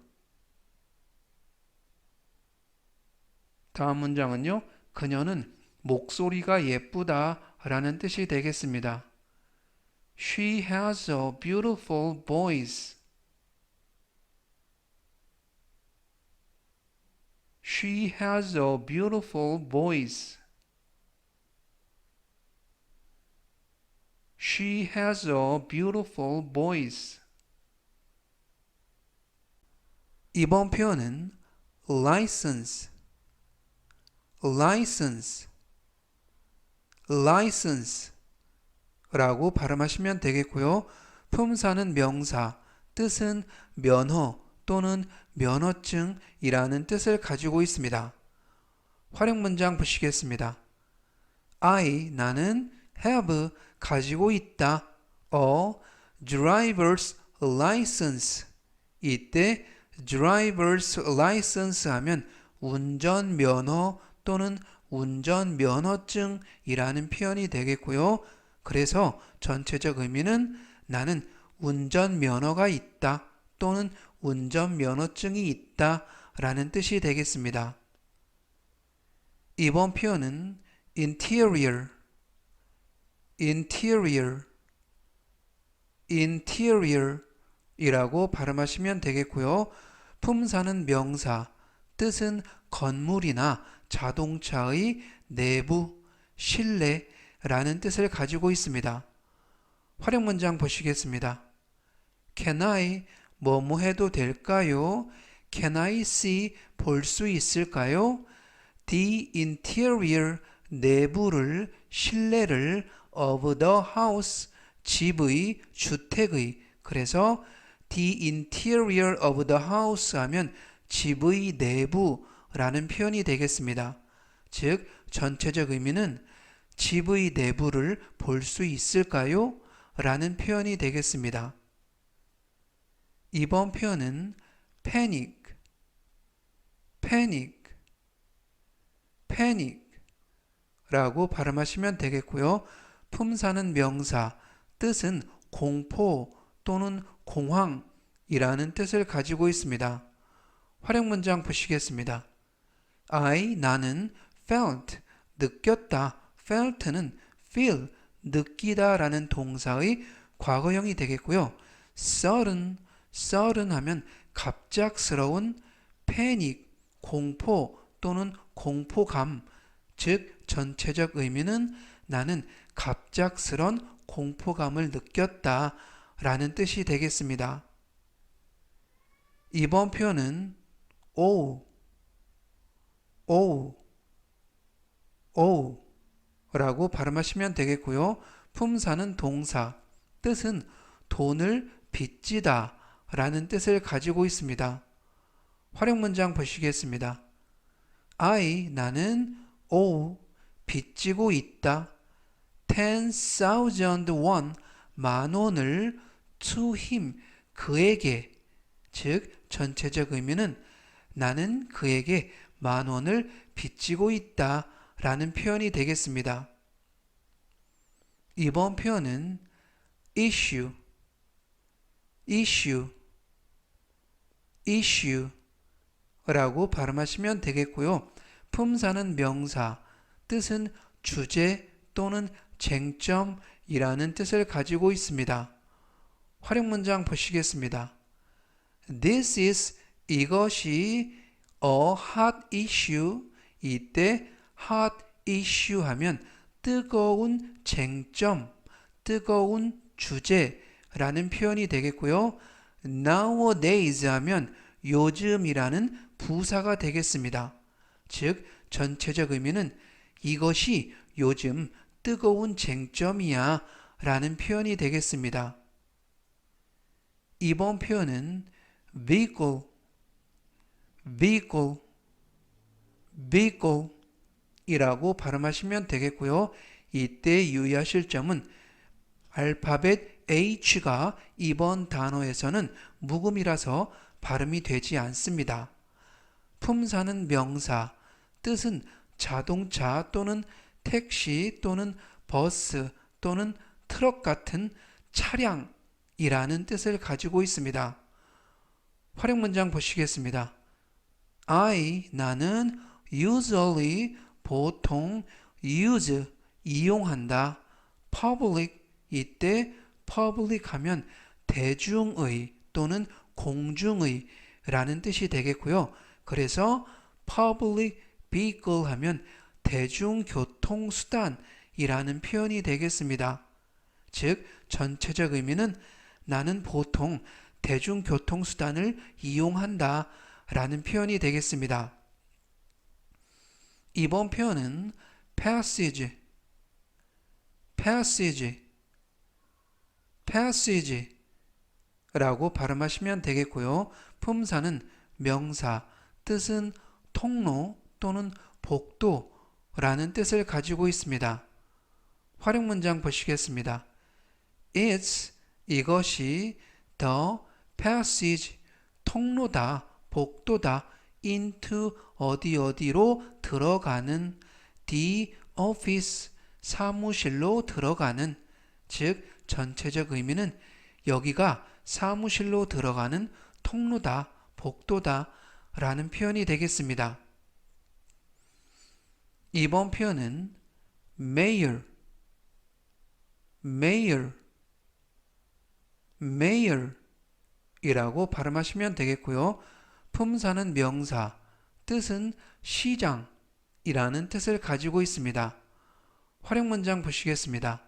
[SPEAKER 1] 다음 문장은요. 그녀는 목소리가 예쁘다 라는 뜻이 되겠습니다. She has a beautiful voice. She has a beautiful voice. She has a beautiful voice. 이번 표현은 license, license, license 라고 발음하시면 되겠고요. 품사는 명사, 뜻은 면허 또는 면허증이라는 뜻을 가지고 있습니다. 활용 문장 보시겠습니다. I, 나는 have, 가지고 있다. a driver's license. 이때 driver's license 하면 운전면허 또는 운전면허증이라는 표현이 되겠고요. 그래서 전체적 의미는 나는 운전면허가 있다 또는 운전면허증이 있다 라는 뜻이 되겠습니다. 이번 표현은 interior, interior, interior 이라고 발음하시면 되겠고요. 품사는 명사, 뜻은 건물이나 자동차의 내부, 실내라는 뜻을 가지고 있습니다. 활용 문장 보시겠습니다. Can I 뭐뭐 해도 될까요? Can I see 볼 수 있을까요? The interior 내부를 실내를 of the house 집의 주택의 그래서 the interior of the house 하면 집의 내부라는 표현이 되겠습니다. 즉 전체적 의미는 집의 내부를 볼 수 있을까요? 라는 표현이 되겠습니다. 이번 표현은 panic, panic, panic 라고 발음하시면 되겠고요. 품사는 명사, 뜻은 공포 또는 공황이라는 뜻을 가지고 있습니다. 활용 문장 보시겠습니다. I, 나는 felt, 느꼈다. felt는 feel, 느끼다 라는 동사의 과거형이 되겠고요. sudden, sudden 하면 갑작스러운 panic, 공포 또는 공포감, 즉 전체적 의미는 나는 갑작스런 공포감을 느꼈다 라는 뜻이 되겠습니다. 이번 표현은 owe, owe, owe 라고 발음하시면 되겠고요. 품사는 동사, 뜻은 돈을 빚지다 라는 뜻을 가지고 있습니다. 활용 문장 보시겠습니다. 나는 owe, 빚지고 있다. 10,000 won, 만 원을 to him, 그에게. 즉, 전체적 의미는 나는 그에게 만 원을 빚지고 있다 라는 표현이 되겠습니다. 이번 표현은 issue, issue, issue 라고 발음하시면 되겠고요. 품사는 명사, 뜻은 주제 또는 쟁점이라는 뜻을 가지고 있습니다. 활용 문장 보시겠습니다. This is, 이것이 a hot issue, 이때 hot issue 하면 뜨거운 쟁점, 뜨거운 주제라는 표현이 되겠고요. Nowadays 하면 요즘이라는 부사가 되겠습니다. 즉, 전체적 의미는 이것이 요즘 뜨거운 쟁점이야 라는 표현이 되겠습니다. 이번 표현은 vehicle, vehicle, vehicle 이라고 발음하시면 되겠고요. 이때 유의하실 점은 알파벳 H가 이번 단어에서는 묵음이라서 발음이 되지 않습니다. 품사는 명사, 뜻은 자동차 또는 택시 또는 버스 또는 트럭 같은 차량이라는 뜻을 가지고 있습니다. 활용 문장 보시겠습니다. 나는 usually, 보통, use, 이용한다. public, 이때 public 하면 대중의 또는 공중의 라는 뜻이 되겠고요. 그래서 public vehicle 하면 대중교통수단이라는 표현이 되겠습니다. 즉, 전체적 의미는 나는 보통 대중교통수단을 이용한다 라는 표현이 되겠습니다. 이번 표현은 passage, passage, passage 라고 발음하시면 되겠고요. 품사는 명사, 뜻은 통로 또는 복도라는 뜻을 가지고 있습니다. 활용 문장 보시겠습니다. It's, 이것이 the passage, 통로다, 복도다, into, 어디로 들어가는, the office, 사무실로 들어가는, 즉 전체적 의미는 여기가 사무실로 들어가는 통로다, 복도다 라는 표현이 되겠습니다. 이번 표현은 mayor, mayor, mayor 이라고 발음하시면 되겠고요. 품사는 명사, 뜻은 시장이라는 뜻을 가지고 있습니다. 활용 문장 보시겠습니다.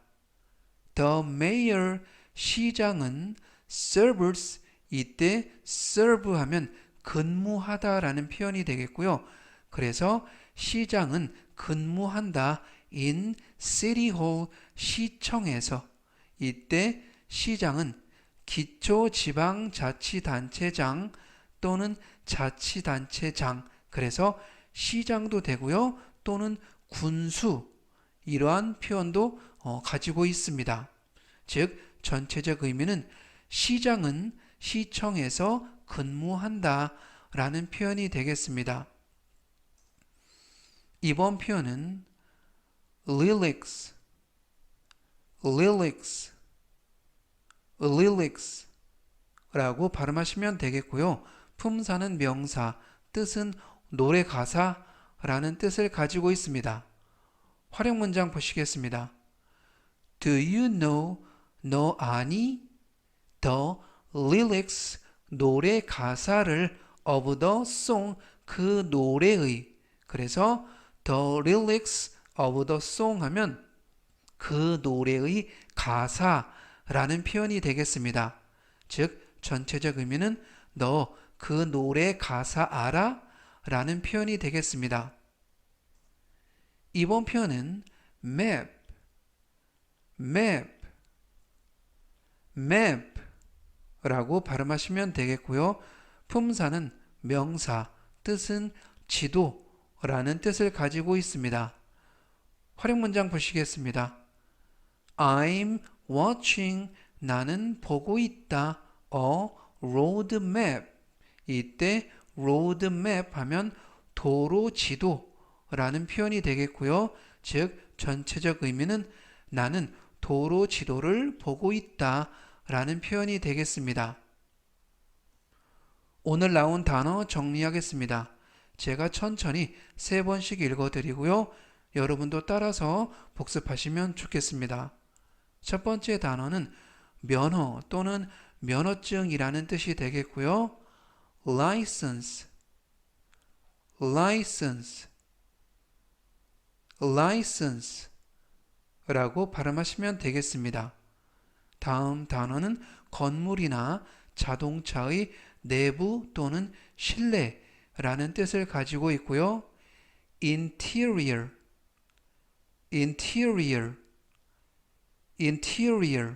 [SPEAKER 1] The mayor, 시장은 serves, 이때 serve 하면 근무하다 라는 표현이 되겠고요. 그래서 시장은 근무한다 in city hall, 시청에서. 이때 시장은 기초지방자치단체장 또는 자치단체장, 그래서 시장도 되고요. 또는 군수, 이러한 표현도 가지고 있습니다. 즉 전체적 의미는 시장은 시청에서 근무한다 라는 표현이 되겠습니다. 이번 표현은 lyrics, lyrics, lyrics 라고 발음하시면 되겠고요. 품사는 명사, 뜻은 노래 가사라는 뜻을 가지고 있습니다. 활용 문장 보시겠습니다. Do you know, 너 아니? The lyrics, 노래 가사를 of the song, 그 노래의. 그래서 the lyrics of the song 하면 그 노래의 가사 라는 표현이 되겠습니다. 즉 전체적 의미는 너 그 노래 가사 알아? 라는 표현이 되겠습니다. 이번 표현은 map, map, map 라고 발음하시면 되겠고요. 품사는 명사, 뜻은 지도라는 뜻을 가지고 있습니다. 활용 문장 보시겠습니다. I'm watching, 나는 보고 있다. A road map. 이때 road map 하면 도로 지도라는 표현이 되겠고요. 즉 전체적 의미는 나는 도로 지도를 보고 있다 라는 표현이 되겠습니다. 오늘 나온 단어 정리하겠습니다. 제가 천천히 3번씩 읽어드리고요. 여러분도 따라서 복습하시면 좋겠습니다. 첫 번째 단어는 면허 또는 면허증이라는 뜻이 되겠고요. license, license, license 라고 발음하시면 되겠습니다. 다음 단어는 건물이나 자동차의 내부 또는 실내라는 뜻을 가지고 있고요. interior, interior, interior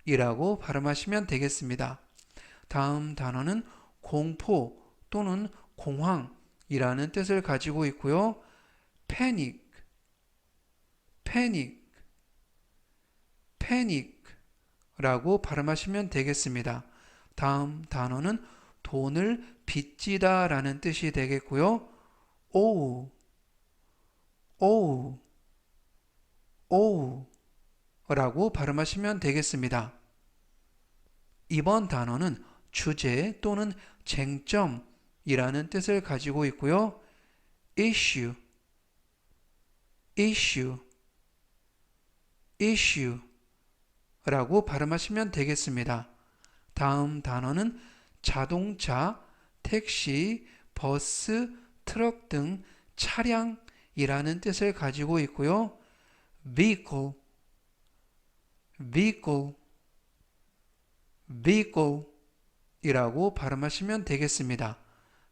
[SPEAKER 1] 이라고 발음하시면 되겠습니다. 다음 단어는 공포 또는 공황이라는 뜻을 가지고 있고요. panic, panic, panic 라고 발음하시면 되겠습니다. 다음 단어는 돈을 빚지다 라는 뜻이 되겠고요. owe, owe, owe 라고 발음하시면 되겠습니다. 이번 단어는 주제 또는 쟁점이라는 뜻을 가지고 있고요. issue, issue, issue 라고 발음하시면 되겠습니다. 다음 단어는 자동차, 택시, 버스, 트럭 등 차량이라는 뜻을 가지고 있고요. vehicle, vehicle, vehicle 이라고 발음하시면 되겠습니다.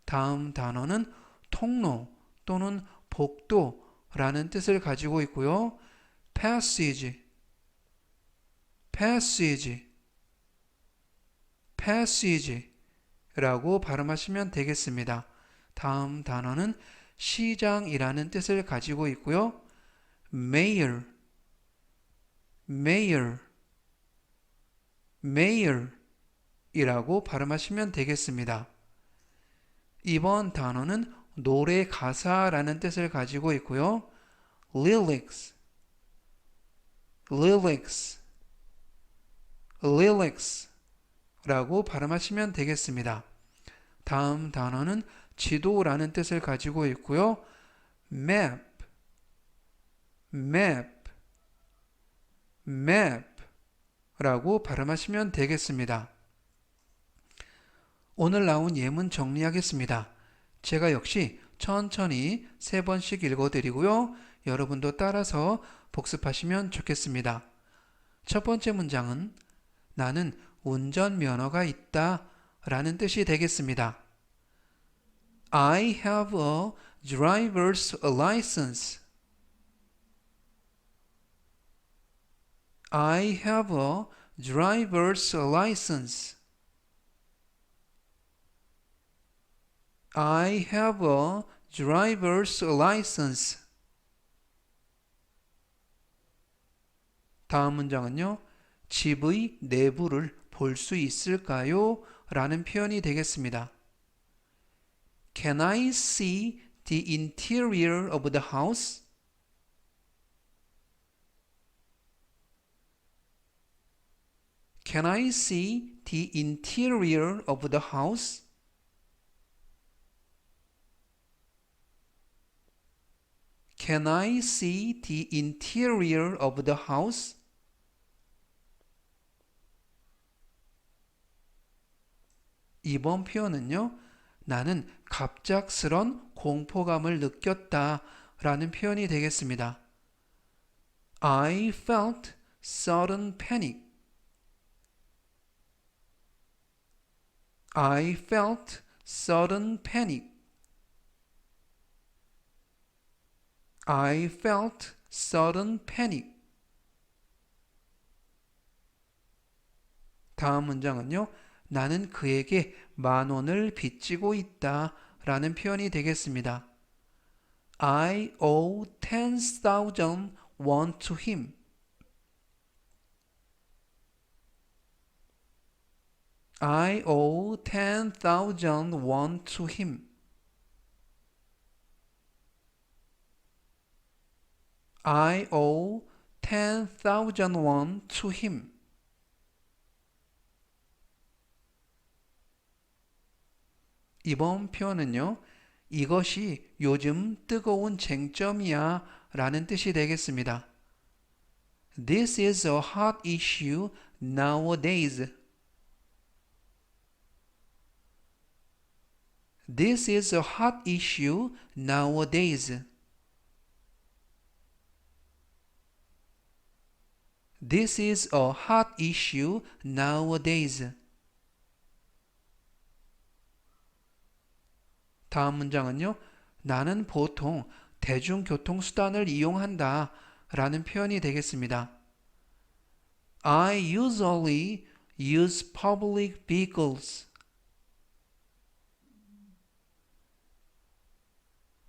[SPEAKER 1] 다음 단어는 통로 또는 복도라는 뜻을 가지고 있고요. passage, passage, passage 라고 발음하시면 되겠습니다. 다음 단어는 시장이라는 뜻을 가지고 있고요. mayor, mayor, mayor 이라고 발음하시면 되겠습니다. 이번 단어는 노래 가사라는 뜻을 가지고 있고요. lyrics, lyrics, lyrics 라고 발음하시면 되겠습니다. 다음 단어는 지도라는 뜻을 가지고 있고요. map, map, map 라고 발음하시면 되겠습니다. 오늘 나온 예문 정리하겠습니다. 제가 역시 천천히 3번씩 읽어드리고요. 여러분도 따라서 복습하시면 좋겠습니다. 첫 번째 문장은 나는 운전면허가 있다 라는 뜻이 되겠습니다. I have a driver's license. I have a driver's license. I have a driver's license. 다음 문장은요. 집의 내부를 볼 수 있을까요? 라는 표현이 되겠습니다. Can I see the interior of the house? Can I see the interior of the house? Can I see the interior of the house? 이번 표현은요. 나는 갑작스런 공포감을 느꼈다 라는 표현이 되겠습니다. I felt sudden panic. I felt sudden panic. I felt sudden panic. 다음 문장은요. 나는 그에게 10,000원을 빚지고 있다 라는 표현이 되겠습니다. I owe 10,000 won to him. I owe 10,000 won to him. I owe 10,000 won to him. 이번 표현은요. 이것이 요즘 뜨거운 쟁점이야 라는 뜻이 되겠습니다. This is a hot issue nowadays. This is a hot issue nowadays. This is a hot issue nowadays. 다음 문장은요. 나는 보통 대중교통수단을 이용한다 라는 표현이 되겠습니다. I usually use public vehicles.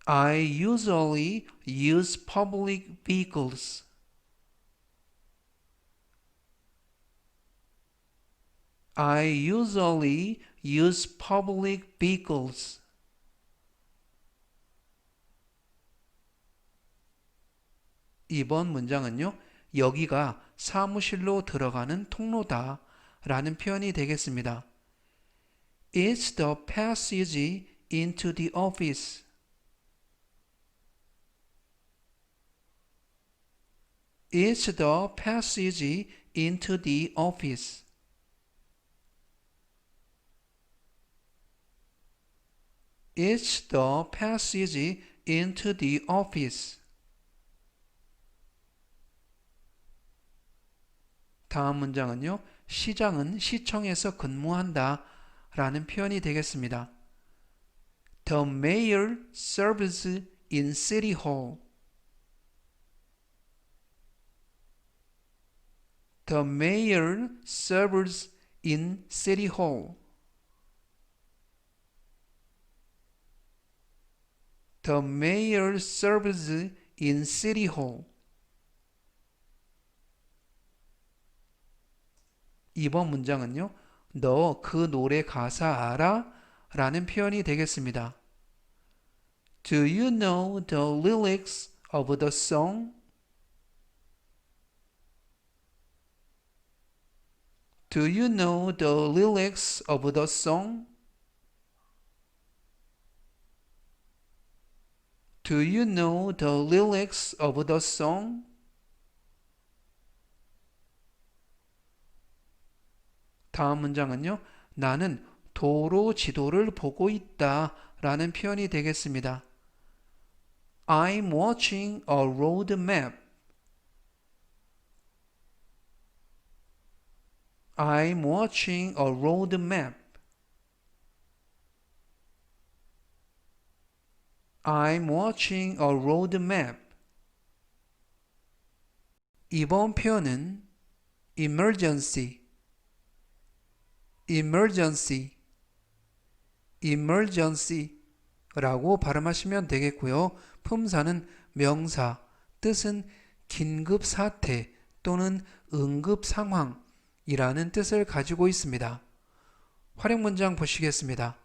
[SPEAKER 1] I usually use public vehicles. I usually use public vehicles. 이번 문장은요. 여기가 사무실로 들어가는 통로다 라는 표현이 되겠습니다. It's the passage into the office. It's the passage into the office. It's the passage into the office. 다음 문장은요. 시장은 시청에서 근무한다 라는 표현이 되겠습니다. The mayor serves in city hall. The mayor serves in city hall. The mayor serves in city hall. 이번 문장은요. 너 그 노래 가사 알아? 라는 표현이 되겠습니다. Do you know the lyrics of the song? Do you know the lyrics of the song? Do you know the lyrics of the song? 다음 문장은요. 나는 도로 지도를 보고 있다 라는 표현이 되겠습니다. I'm watching a road map. I'm watching a road map. I'm watching a road map. 이번 표현은 emergency, emergency, emergency라고 발음하시면 되겠고요. 품사는 명사, 뜻은 긴급 사태 또는 응급 상황이라는 뜻을 가지고 있습니다. 활용 문장 보시겠습니다.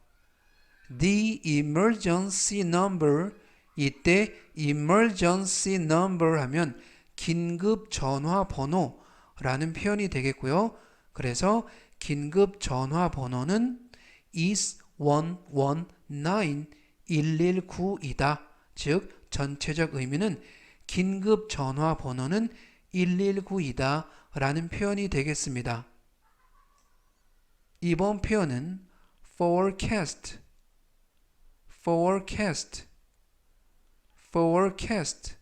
[SPEAKER 1] The emergency number, 이때 emergency number 하면 긴급 전화 번호라는 표현이 되겠고요. 그래서 긴급 전화 번호는 is 119 119이다. 즉 전체적 의미는 긴급 전화 번호는 119이다 라는 표현이 되겠습니다. 이번 표현은 forecast, forecast, forecast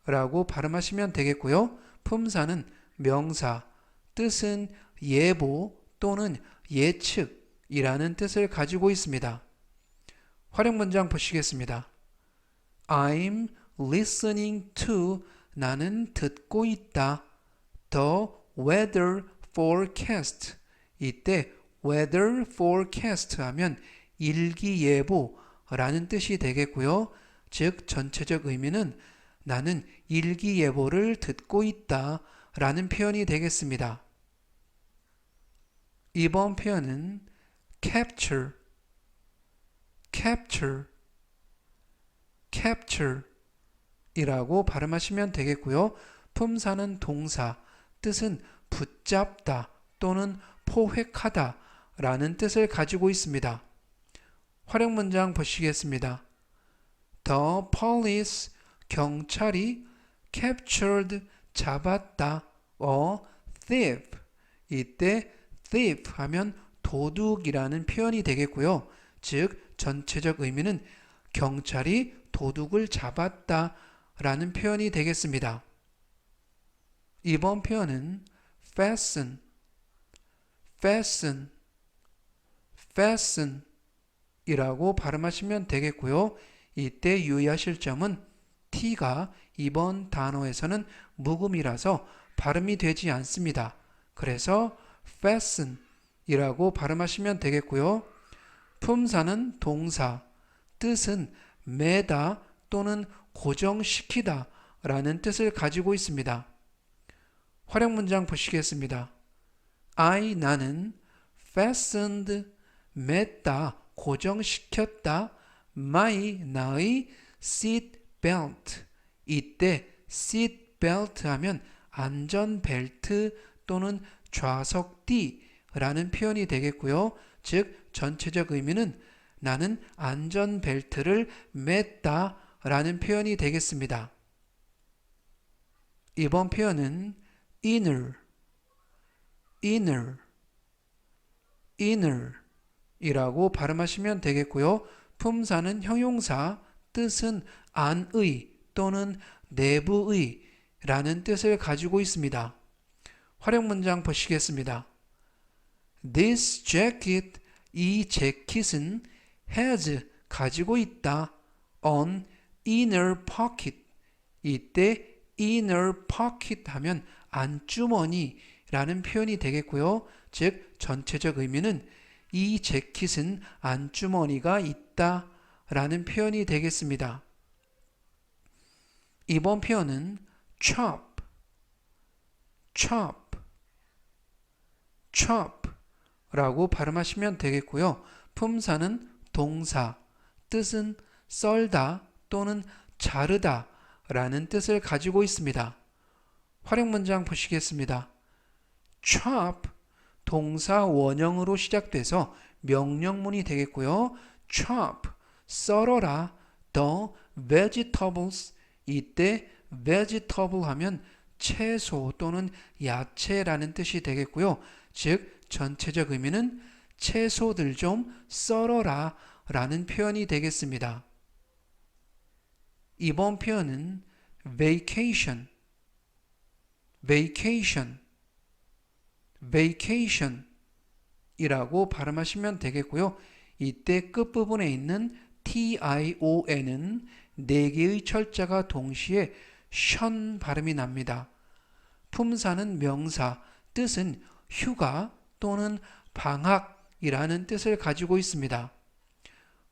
[SPEAKER 1] 라고 발음하시면 되겠고요. 품사는 명사, 뜻은 예보 또는 예측, 이라는 뜻을 가지고 있습니다. 활용 문장 보시겠습니다. I'm listening to 나는 듣고 있다. The weather forecast 이때 weather forecast 하면 일기예보라는 뜻이 되겠고요. 즉 전체적 의미는 나는 일기예보를 듣고 있다 라는 표현이 되겠습니다. 이번 표현은 capture, capture, capture 이라고 발음하시면 되겠고요. 품사는 동사, 뜻은 붙잡다 또는 포획하다 라는 뜻을 가지고 있습니다. 활용 문장 보시겠습니다. The police, 경찰이 captured, 잡았다. A thief, 이때 thief 하면 도둑이라는 표현이 되겠고요. 즉 전체적 의미는 경찰이 도둑을 잡았다 라는 표현이 되겠습니다. 이번 표현은 fasten, fasten, fasten 이라고 발음하시면 되겠고요. 이때 유의하실 점은 T가 이번 단어에서는 묵음이라서 발음이 되지 않습니다. 그래서 fasten 이라고 발음하시면 되겠고요. 품사는 동사, 뜻은 매다 또는 고정시키다 라는 뜻을 가지고 있습니다. 활용 문장 보시겠습니다. 나는 fastened, 맸다, 고정시켰다, 나의 seat belt. 이때 seat belt 하면 안전벨트 또는 좌석띠라는 표현이 되겠고요. 즉 전체적 의미는 나는 안전벨트를 맸다 라는 표현이 되겠습니다. 이번 표현은 inner, inner, inner 이라고 발음하시면 되겠고요. 품사는 형용사, 뜻은 안의 또는 내부의 라는 뜻을 가지고 있습니다. 활용 문장 보시겠습니다. This jacket, 이 재킷은 has, 가지고 있다. an inner pocket, 이때 inner pocket 하면 안주머니라는 표현이 되겠고요. 즉 전체적 의미는 이 재킷은 안주머니가 있다 라는 표현이 되겠습니다. 이번 표현은 chop, chop, chop 라고 발음하시면 되겠고요. 품사는 동사, 뜻은 썰다 또는 자르다 라는 뜻을 가지고 있습니다. 활용 문장 보시겠습니다. chop, 동사 원형으로 시작돼서 명령문이 되겠고요. chop, 썰어라. the vegetables, 이때 vegetable 하면 채소 또는 야채라는 뜻이 되겠고요. 즉 전체적 의미는 채소들 좀 썰어라 라는 표현이 되겠습니다. 이번 표현은 vacation, vacation, vacation 이라고 발음하시면 되겠고요. 이때 끝부분에 있는 tion은 4개의 철자가 동시에 션 발음이 납니다. 품사는 명사, 뜻은 휴가 또는 방학이라는 뜻을 가지고 있습니다.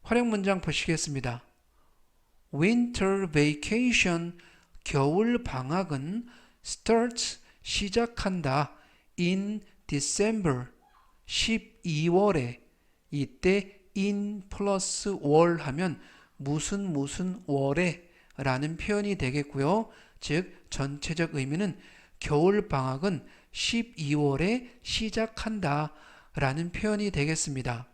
[SPEAKER 1] 활용 문장 보시겠습니다. Winter vacation, 겨울 방학은 starts, 시작한다. in December, 12월에. 이때 in 플러스 월 하면 무슨 월에 라는 표현이 되겠고요. 즉 전체적 의미는 겨울 방학은 12월에 시작한다 라는 표현이 되겠습니다.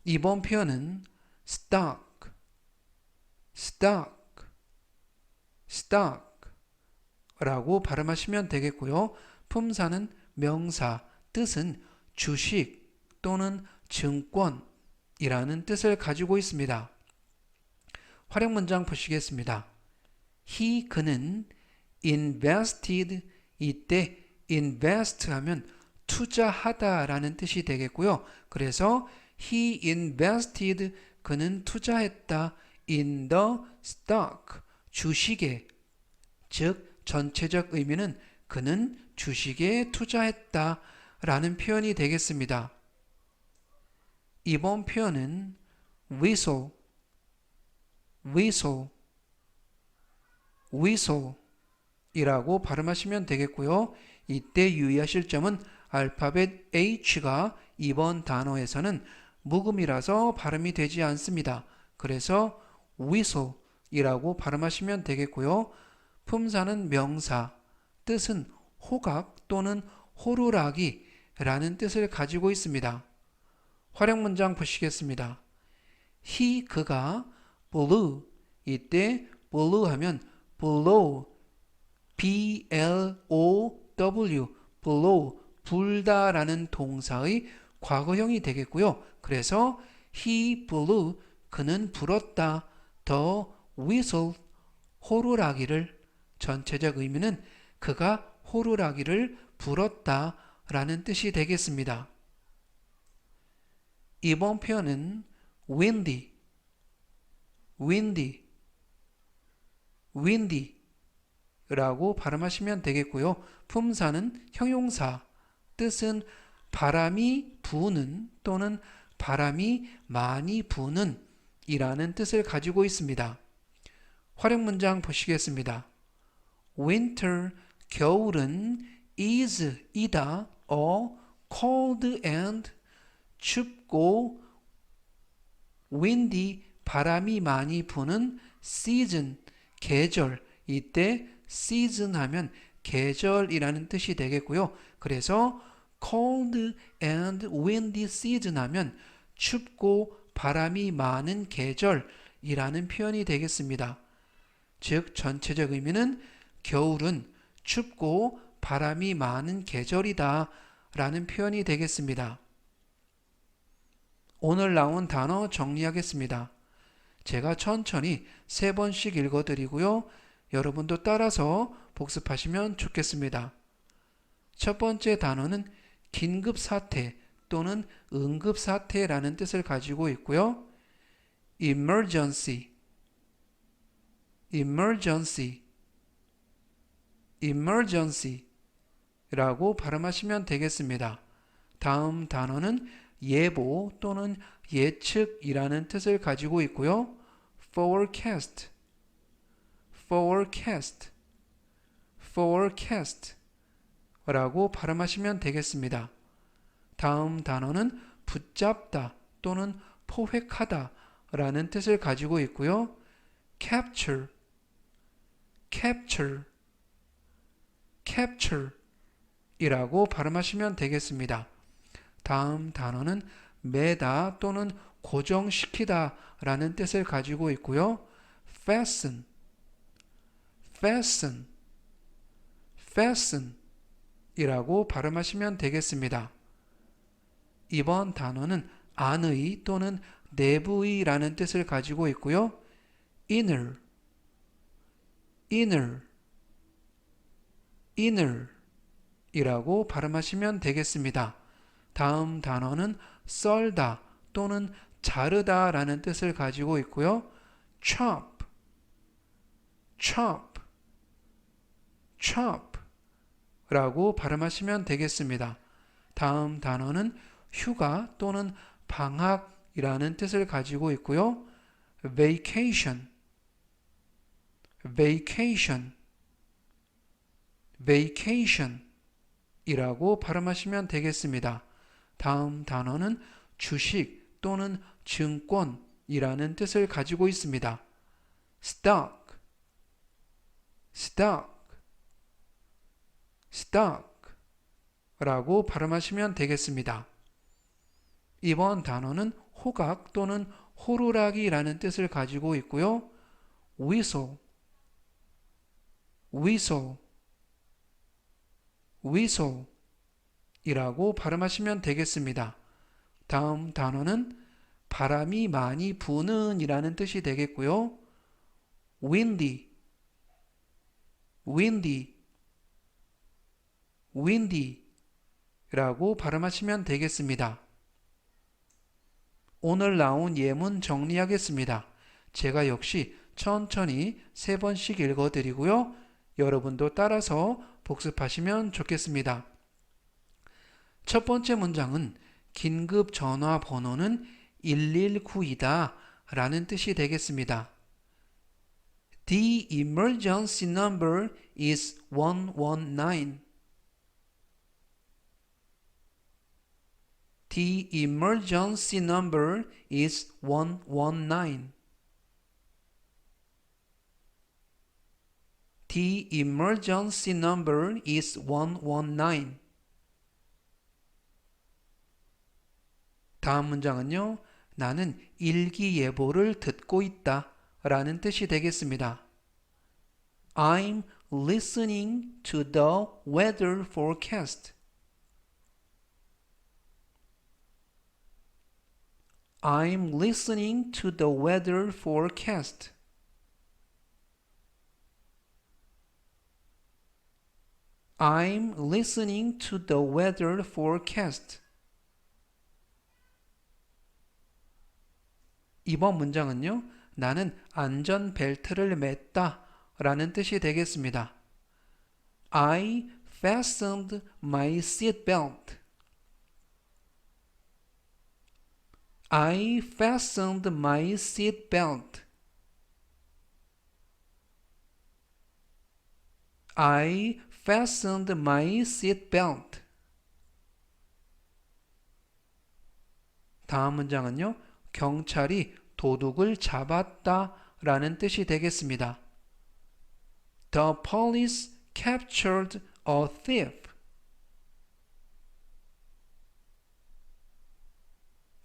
[SPEAKER 1] 이번 표현은 stock, stock, stock 라고 발음하시면 되겠고요. 품사는 명사, 뜻은 주식 또는 증권이라는 뜻을 가지고 있습니다. 활용 문장 보시겠습니다. 그는 invested, 이때 invest 하면 투자하다라는 뜻이 되겠고요. 그래서 he invested 그는 투자했다 in the stock 주식에 즉 전체적 의미는 그는 주식에 투자했다 라는 표현이 되겠습니다. 이번 표현은 whistle, whistle, whistle 이라고 발음하시면 되겠고요. 이때 유의하실 점은 알파벳 H가 이번 단어에서는 묵음이라서 발음이 되지 않습니다. 그래서 whistle 이라고 발음하시면 되겠고요. 품사는 명사, 뜻은 호각 또는 호루라기 라는 뜻을 가지고 있습니다. 활용 문장 보시겠습니다. he 그가 blew 이때 blew 하면 blow B-L-O-W blow 불다 라는 동사의 과거형이 되겠고요. 그래서 he blew 그는 불었다 the whistle 호루라기를 전체적 의미는 그가 호루라기를 불었다 라는 뜻이 되겠습니다. 이번 표현은 windy, windy, windy 라고 발음하시면 되겠고요. 품사는 형용사, 뜻은 바람이 부는 또는 바람이 많이 부는 이라는 뜻을 가지고 있습니다. 활용 문장 보시겠습니다. Winter, 겨울은 is, 이다, cold and, 춥고 windy, 바람이 많이 부는 season, 계절, 이때 season 하면 계절이라는 뜻이 되겠고요. 그래서 cold and windy season 하면 춥고 바람이 많은 계절이라는 표현이 되겠습니다. 즉 전체적 의미는 겨울은 춥고 바람이 많은 계절이다 라는 표현이 되겠습니다. 오늘 나온 단어 정리하겠습니다. 제가 천천히 3번씩 읽어드리고요. 여러분도 따라서 복습하시면 좋겠습니다. 첫 번째 단어는 긴급사태 또는 응급사태라는 뜻을 가지고 있고요. emergency, emergency, emergency 라고 발음하시면 되겠습니다. 다음 단어는 예보 또는 예측이라는 뜻을 가지고 있고요. forecast, forecast, forecast 라고 발음하시면 되겠습니다. 다음 단어는 붙잡다 또는 포획하다 라는 뜻을 가지고 있고요. capture, capture, capture 이라고 발음하시면 되겠습니다. 다음 단어는 매다 또는 고정시키다 라는 뜻을 가지고 있고요. fasten, fasten, fasten 이라고 발음하시면 되겠습니다. 이번 단어는 안의 또는 내부의 라는 뜻을 가지고 있고요. inner, inner, inner 이라고 발음하시면 되겠습니다. 다음 단어는 썰다 또는 자르다 라는 뜻을 가지고 있고요. chop, chop, chop 라고 발음하시면 되겠습니다. 다음 단어는 휴가 또는 방학이라는 뜻을 가지고 있고요. vacation, vacation, vacation 이라고 발음하시면 되겠습니다. 다음 단어는 주식 또는 증권이라는 뜻을 가지고 있습니다. stock, stock, stock 라고 발음하시면 되겠습니다. 이번 단어는 호각 또는 호루라기라는 뜻을 가지고 있고요. whistle, whistle, whistle 이라고 발음하시면 되겠습니다. 다음 단어는 바람이 많이 부는 이라는 뜻이 되겠고요. windy, windy, windy 라고 발음하시면 되겠습니다. 오늘 나온 예문 정리하겠습니다. 제가 역시 천천히 3번씩 읽어드리고요. 여러분도 따라서 복습하시면 좋겠습니다. 첫 번째 문장은 긴급 전화 번호는 119이다 라는 뜻이 되겠습니다. The emergency number is 119. The emergency number is 119. The emergency number is 119. 다음 문장은요. 나는 일기예보를 듣고 있다 라는 뜻이 되겠습니다. I'm listening to the weather forecast. I'm listening to the weather forecast. I'm listening to the weather forecast. 이번 문장은요. 나는 안전벨트를 맸다 라는 뜻이 되겠습니다. I fastened my seatbelt. I fastened my seatbelt. I fastened my seatbelt. 다음 문장은요. 경찰이 도둑을 잡았다 라는 뜻이 되겠습니다. The police captured a thief.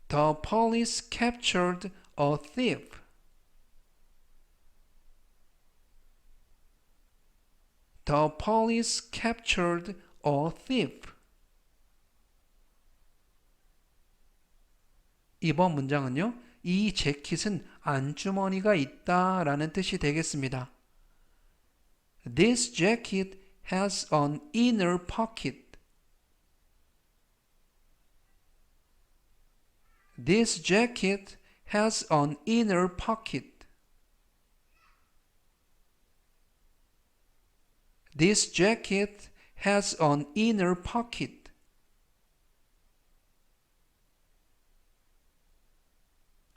[SPEAKER 1] The police captured a thief. The police captured a thief. 이번 문장은요. 이 재킷은 안주머니가 있다 라는 뜻이 되겠습니다. This jacket has an inner pocket. This jacket has an inner pocket. This jacket has an inner pocket.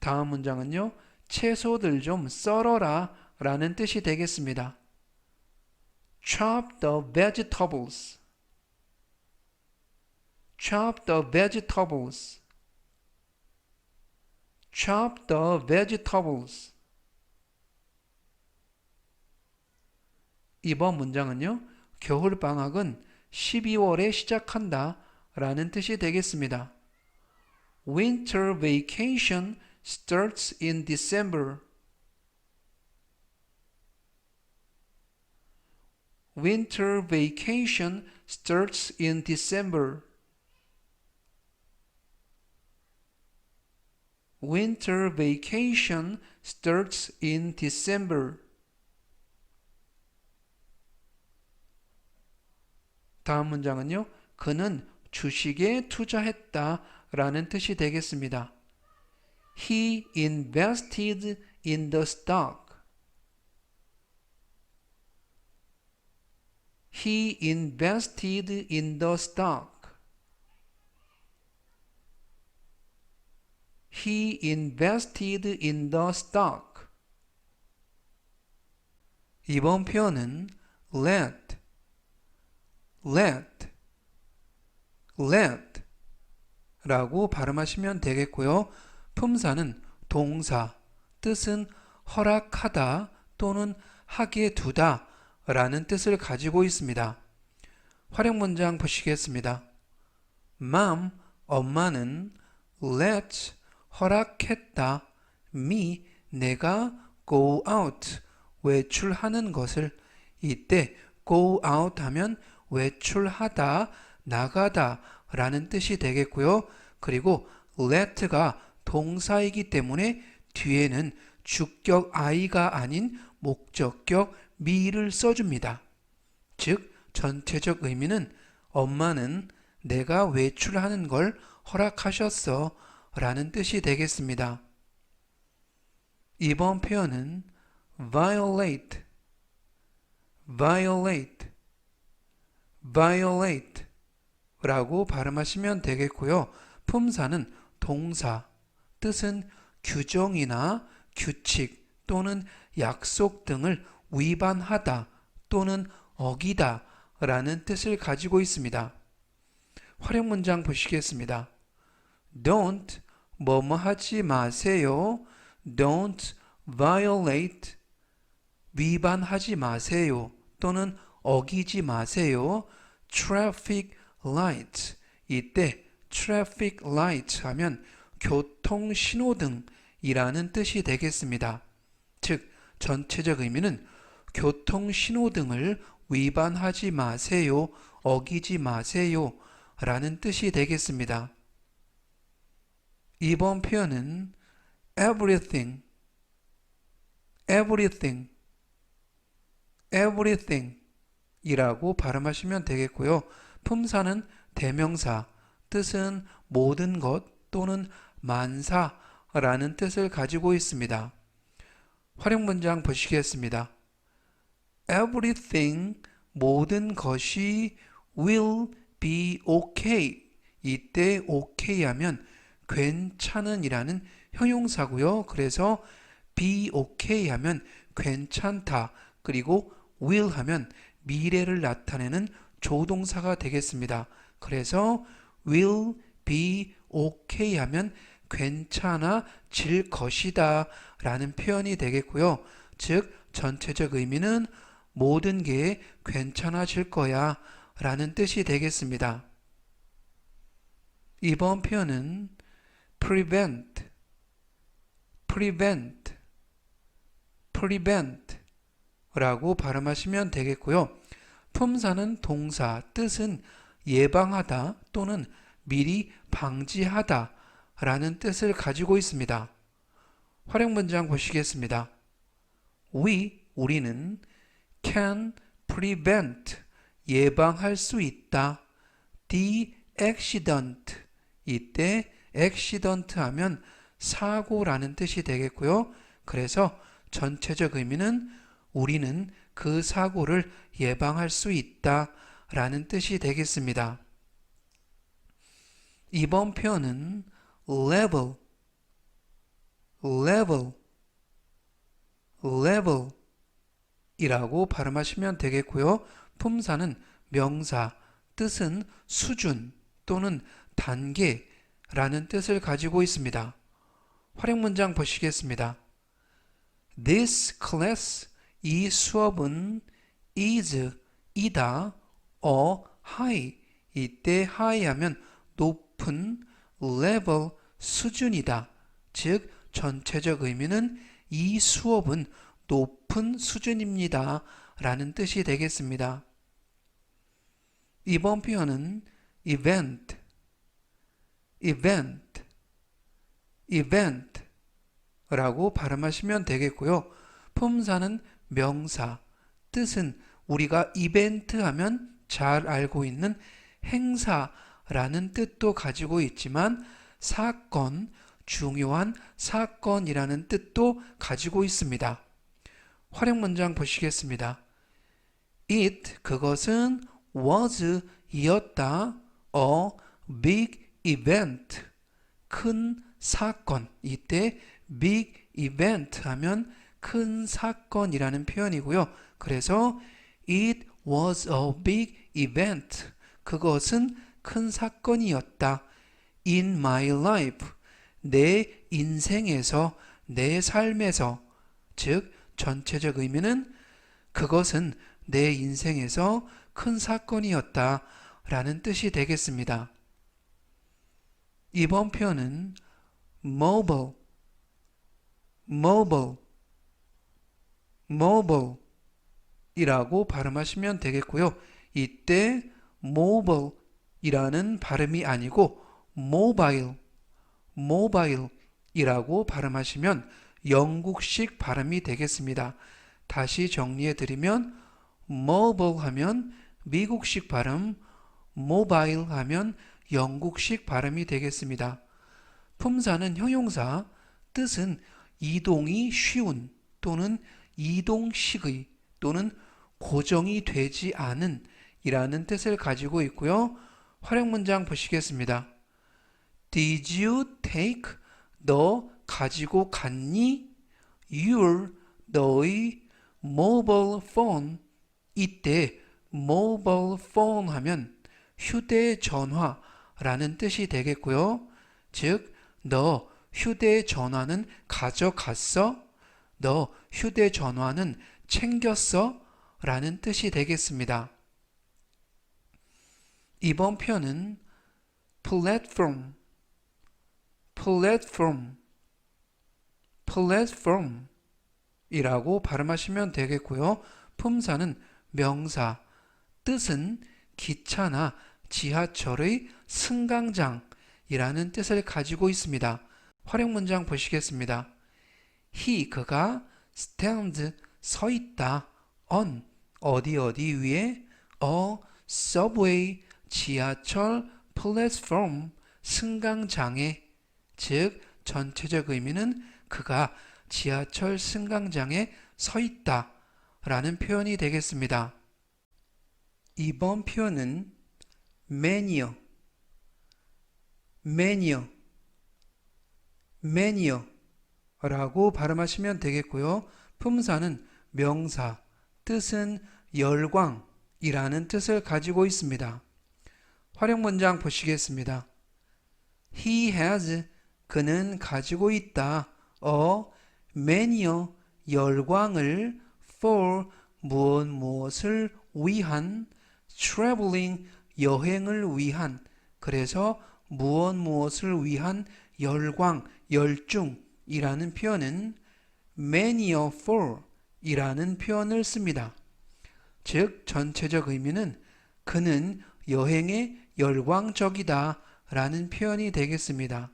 [SPEAKER 1] 다음 문장은요. 채소들 좀 썰어라 라는 뜻이 되겠습니다. Chop the vegetables. Chop the vegetables. Chop the vegetables. 이번 문장은요. 겨울방학은 12월에 시작한다 라는 뜻이 되겠습니다. Winter vacation starts in December. Winter vacation starts in December. Winter vacation starts in December. 다음 문장은요. 그는 주식에 투자했다 라는 뜻이 되겠습니다. He invested in the stock. He invested in the stock. He invested in the stock. 이번 표현은 let, let, let 라고 발음하시면 되겠고요. 품사는 동사, 뜻은 허락하다 또는 하게 두다 라는 뜻을 가지고 있습니다. 활용 문장 보시겠습니다. Mom, 엄마는 let, 허락했다. me, 내가 go out, 외출하는 것을. 이때 go out 하면 외출하다, 나가다 라는 뜻이 되겠고요. 그리고 let가 동사이기 때문에 뒤에는 주격 I가 아닌 목적격 me를 써줍니다. 즉 전체적 의미는 엄마는 내가 외출하는 걸 허락하셨어 라는 뜻이 되겠습니다. 이번 표현은 violate, violate, violate 라고 발음하시면 되겠고요. 품사는 동사, 뜻은 규정이나 규칙 또는 약속 등을 위반하다 또는 어기다 라는 뜻을 가지고 있습니다. 활용 문장 보시겠습니다. Don't 뭐뭐 하지 마세요. Don't violate 위반하지 마세요 또는 어기지 마세요. Traffic light 이때 traffic light 하면 교통 신호등이라는 뜻이 되겠습니다. 즉 전체적 의미는 교통 신호등을 위반하지 마세요, 어기지 마세요 라는 뜻이 되겠습니다. 이번 표현은 everything, everything, everything 이라고 발음하시면 되겠고요. 품사는 대명사, 뜻은 모든 것 또는 만사라는 뜻을 가지고 있습니다. 활용 문장 보시겠습니다. Everything 모든 것이 will be okay 이때 okay 하면 괜찮은 이라는 형용사고요. 그래서 be okay 하면 괜찮다 그리고 will 하면 미래를 나타내는 조동사가 되겠습니다. 그래서 will be okay 하면 괜찮아질 것이다 라는 표현이 되겠고요. 즉 전체적 의미는 모든 게 괜찮아질 거야 라는 뜻이 되겠습니다. 이번 표현은 prevent, prevent, prevent 라고 발음하시면 되겠고요. 품사는 동사, 뜻은 예방하다 또는 미리 방지하다 라는 뜻을 가지고 있습니다. 활용 문장 보시겠습니다. 우리는 can prevent 예방할 수 있다. the accident 이때 accident 하면 사고라는 뜻이 되겠고요. 그래서 전체적 의미는 우리는 그 사고를 예방할 수 있다 라는 뜻이 되겠습니다. 이번 표현은 level, level, level 이라고 발음하시면 되겠고요. 품사는 명사, 뜻은 수준 또는 단계라는 뜻을 가지고 있습니다. 활용 문장 보시겠습니다. This class, 이 수업은 is, 이다, high, 이때 high 하면 높은, level, 수준이다. 즉 전체적 의미는 이 수업은 높은 수준입니다 라는 뜻이 되겠습니다. 이번 표현은 event, event, event 라고 발음하시면 되겠고요. 품사는 명사, 뜻은 우리가 이벤트 하면 잘 알고 있는 행사라는 뜻도 가지고 있지만 사건, 중요한 사건이라는 뜻도 가지고 있습니다. 활용 문장 보시겠습니다. It, 그것은 was, 이었다. A big event, 큰 사건. 이때 big event 하면 큰 사건이라는 표현이고요. 그래서 it was a big event, 그것은 큰 사건이었다. In my life, 내 인생에서, 내 삶에서. 즉 전체적 의미는 그것은 내 인생에서 큰 사건이었다 라는 뜻이 되겠습니다. 이번 표현은 mobile, mobile, mobile 이라고 발음하시면 되겠고요. 이때 mobile 이라는 발음이 아니고 mobile, mobile 이라고 발음하시면 영국식 발음이 되겠습니다. 다시 정리해 드리면 mobile 하면 미국식 발음, mobile 하면 영국식 발음이 되겠습니다. 품사는 형용사, 뜻은 이동이 쉬운 또는 이동식의 또는 고정이 되지 않은 이라는 뜻을 가지고 있고요. 활용 문장 보시겠습니다. Did you take, 너 가지고 갔니? Your, 너의 mobile phone. 이때 mobile phone 하면 휴대전화라는 뜻이 되겠고요. 즉, 너 휴대전화는 가져갔어? 너 휴대전화는 챙겼어? 라는 뜻이 되겠습니다. 이번 표현은 platform, platform, platform 이라고 발음하시면 되겠고요. 품사는 명사, 뜻은 기차나 지하철의 승강장이라는 뜻을 가지고 있습니다. 활용 문장 보시겠습니다. He, 그가 stands, 서 있다. on, 어디 위에 a subway, 지하철 플랫폼, 승강장에, 즉 전체적 의미는 그가 지하철 승강장에 서 있다 라는 표현이 되겠습니다. 이번 표현은 매니어, 매니어, 매니어 라고 발음하시면 되겠고요. 품사는 명사, 뜻은 열광이라는 뜻을 가지고 있습니다. 활용 문장 보시겠습니다. He has, 그는 가지고 있다. a mania, 열광을 for, 무엇을 위한, traveling, 여행을 위한, 그래서 무엇을 위한 열광, 열중이라는 표현은 mania for 이라는 표현을 씁니다. 즉 전체적 의미는 그는 여행에 열광적이다 라는 표현이 되겠습니다.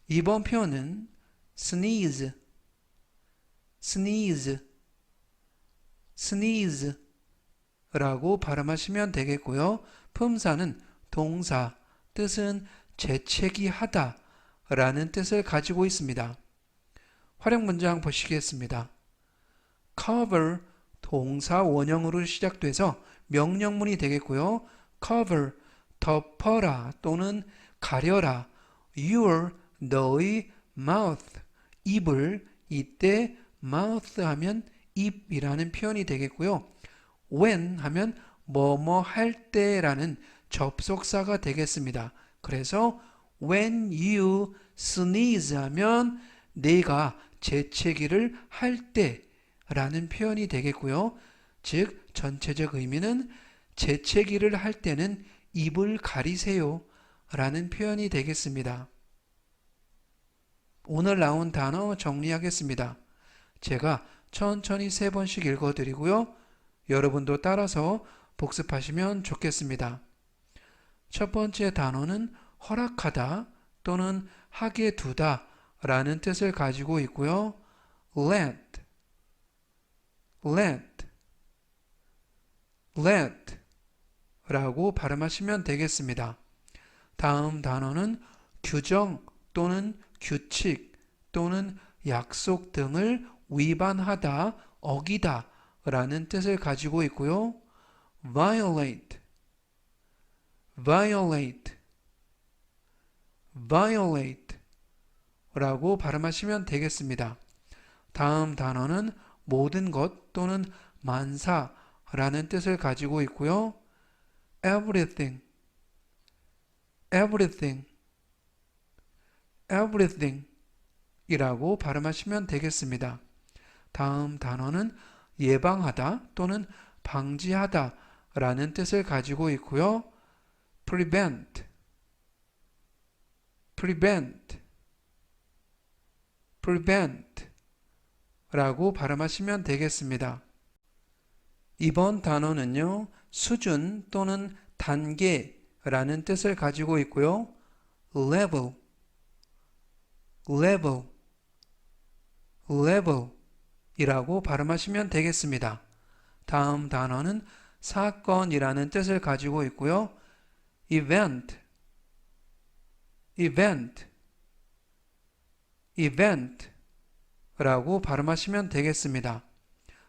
[SPEAKER 1] 이번 표현은 sneeze, sneeze, sneeze 라고 발음하시면 되겠고요. 품사는 동사, 뜻은 재채기 하다 라는 뜻을 가지고 있습니다. 활용 문장 보시겠습니다. cover, 동사 원형으로 시작돼서 명령문이 되겠고요. cover, 덮어라 또는 가려라. your, 너의 mouth, 입을, 이때 mouth 하면 입이라는 표현이 되겠고요. when 하면 뭐뭐 할 때라는 접속사가 되겠습니다. 그래서 when you sneeze 하면 내가 재채기를 할 때라는 표현이 되겠고요. 즉 전체적 의미는 재채기를 할 때는 입을 가리세요 라는 표현이 되겠습니다. 오늘 나온 단어 정리하겠습니다. 제가 천천히 3번씩 읽어드리고요. 여러분도 따라서 복습하시면 좋겠습니다. 첫 번째 단어는 허락하다 또는 하게 두다 라는 뜻을 가지고 있고요. let, let, let 라고 발음하시면 되겠습니다. 다음 단어는 규정 또는 규칙 또는 약속 등을 위반하다, 어기다 라는 뜻을 가지고 있고요. violate, violate, violate 라고 발음하시면 되겠습니다. 다음 단어는 모든 것 또는 만사 라는 뜻을 가지고 있고요. everything, everything, everything 이라고 발음하시면 되겠습니다. 다음 단어는 예방하다 또는 방지하다 라는 뜻을 가지고 있고요. prevent, prevent, prevent 라고 발음하시면 되겠습니다. 이번 단어는요, 수준 또는 단계라는 뜻을 가지고 있고요. level, level, level 이라고 발음하시면 되겠습니다. 다음 단어는 사건이라는 뜻을 가지고 있고요. event, event, event 라고 발음하시면 되겠습니다.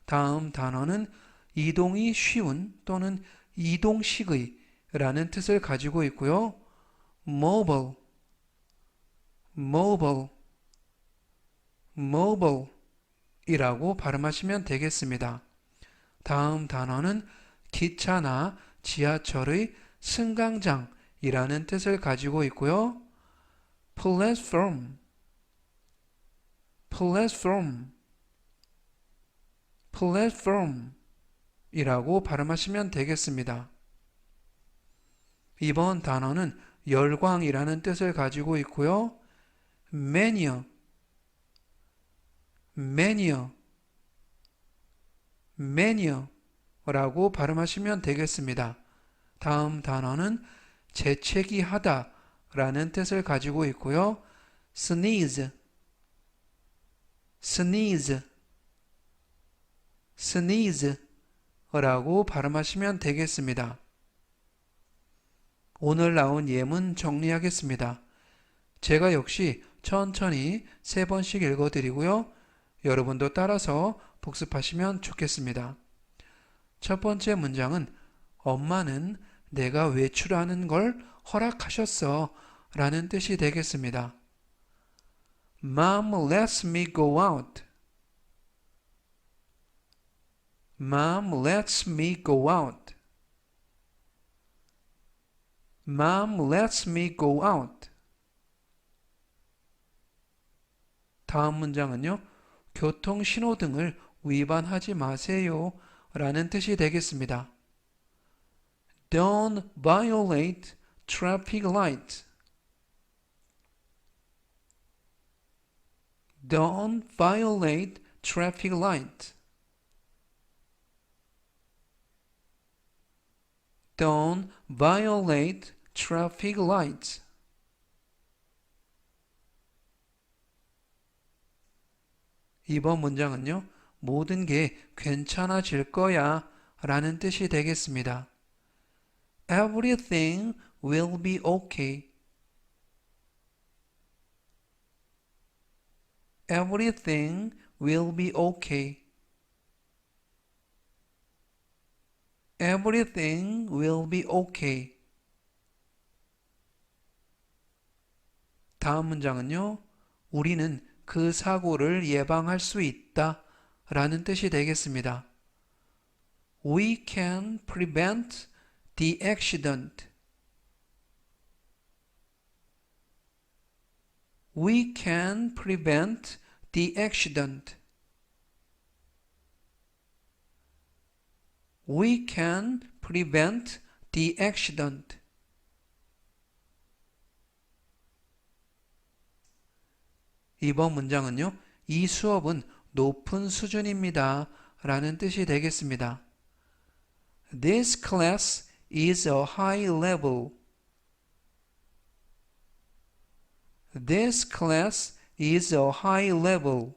[SPEAKER 1] 다음 단어는 이동이 쉬운 또는 이동식의 라는 뜻을 가지고 있고요. mobile, mobile, mobile 이라고 발음하시면 되겠습니다. 다음 단어는 기차나 지하철의 승강장이라는 뜻을 가지고 있고요. platform, platform, platform 이라고 발음하시면 되겠습니다. 이번 단어는 열광이라는 뜻을 가지고 있고요. mania, mania, mania 라고 발음하시면 되겠습니다. 다음 단어는 재채기 하다 라는 뜻을 가지고 있고요. sneeze, sneeze, sneeze 라고 발음하시면 되겠습니다. 오늘 나온 예문 정리하겠습니다. 제가 역시 천천히 3번씩 읽어드리고요. 여러분도 따라서 복습하시면 좋겠습니다. 첫 번째 문장은 엄마는 내가 외출하는 걸 허락하셨어 라는 뜻이 되겠습니다. Mom lets me go out. Mom lets me go out. Mom lets me go out. 다음 문장은요. 교통 신호등을 위반하지 마세요 라는 뜻이 되겠습니다. Don't violate traffic lights. Don't violate traffic lights. Don't violate traffic lights. 이번 문장은요. 모든 게 괜찮아질 거야 라는 뜻이 되겠습니다. Everything will be okay. Everything will be okay. Everything will be okay. 다음 문장은요. 우리는 그 사고를 예방할 수 있다 라는 뜻이 되겠습니다. We can prevent the accident. We can prevent the accident. We can prevent the accident. 이번 문장은요. 이 수업은 높은 수준입니다 라는 뜻이 되겠습니다. This class is a high level. This class is a high level.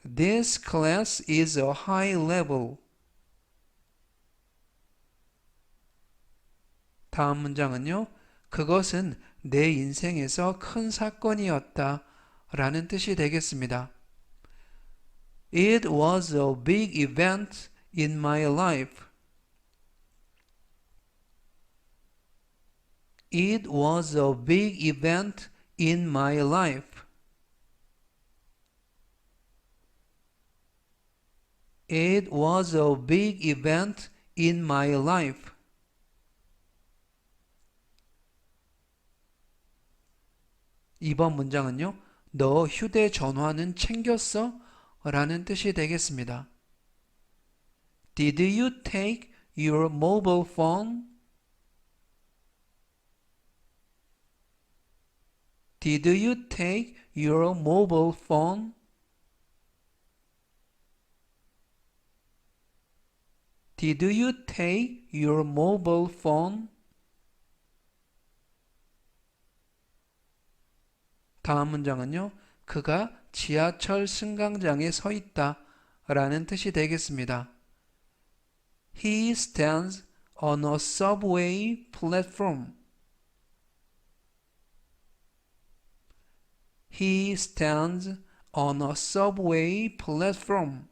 [SPEAKER 1] This class is a high level. 다음 문장은요. 그것은 내 인생에서 큰 사건이었다 라는 뜻이 되겠습니다. It was a big event in my life. It was a big event in my life. It was a big event in my life. 이번 문장은요. 너 휴대전화는 챙겼어? 라는 뜻이 되겠습니다. Did you take your mobile phone? Did you take your mobile phone? Did you take your mobile phone? 다음 문장은요. 그가 지하철 승강장에 서 있다 라는 뜻이 되겠습니다. He stands on a subway platform. He stands on a subway platform.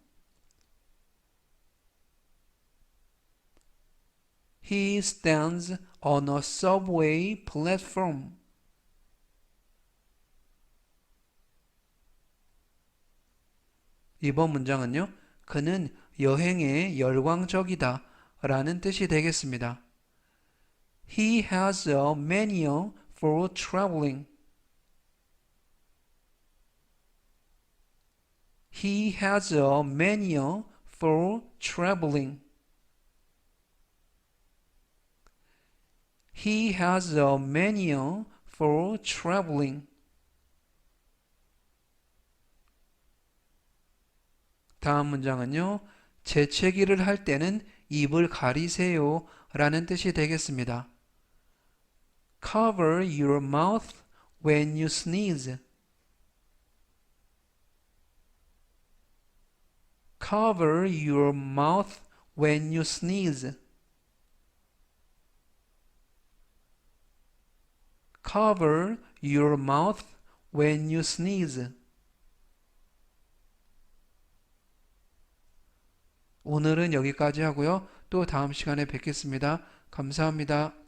[SPEAKER 1] He stands on a subway platform. 이번 문장은요, 그는 여행에 열광적이다 라는 뜻이 되겠습니다. He has a mania for traveling. He has a mania for traveling. He has a mania for traveling. 다음 문장은요, 재채기를 할 때는 입을 가리세요 라는 뜻이 되겠습니다. Cover your mouth when you sneeze. Cover your mouth when you sneeze. Cover your mouth when you sneeze. 오늘은 여기까지 하고요. 또 다음 시간에 뵙겠습니다. 감사합니다.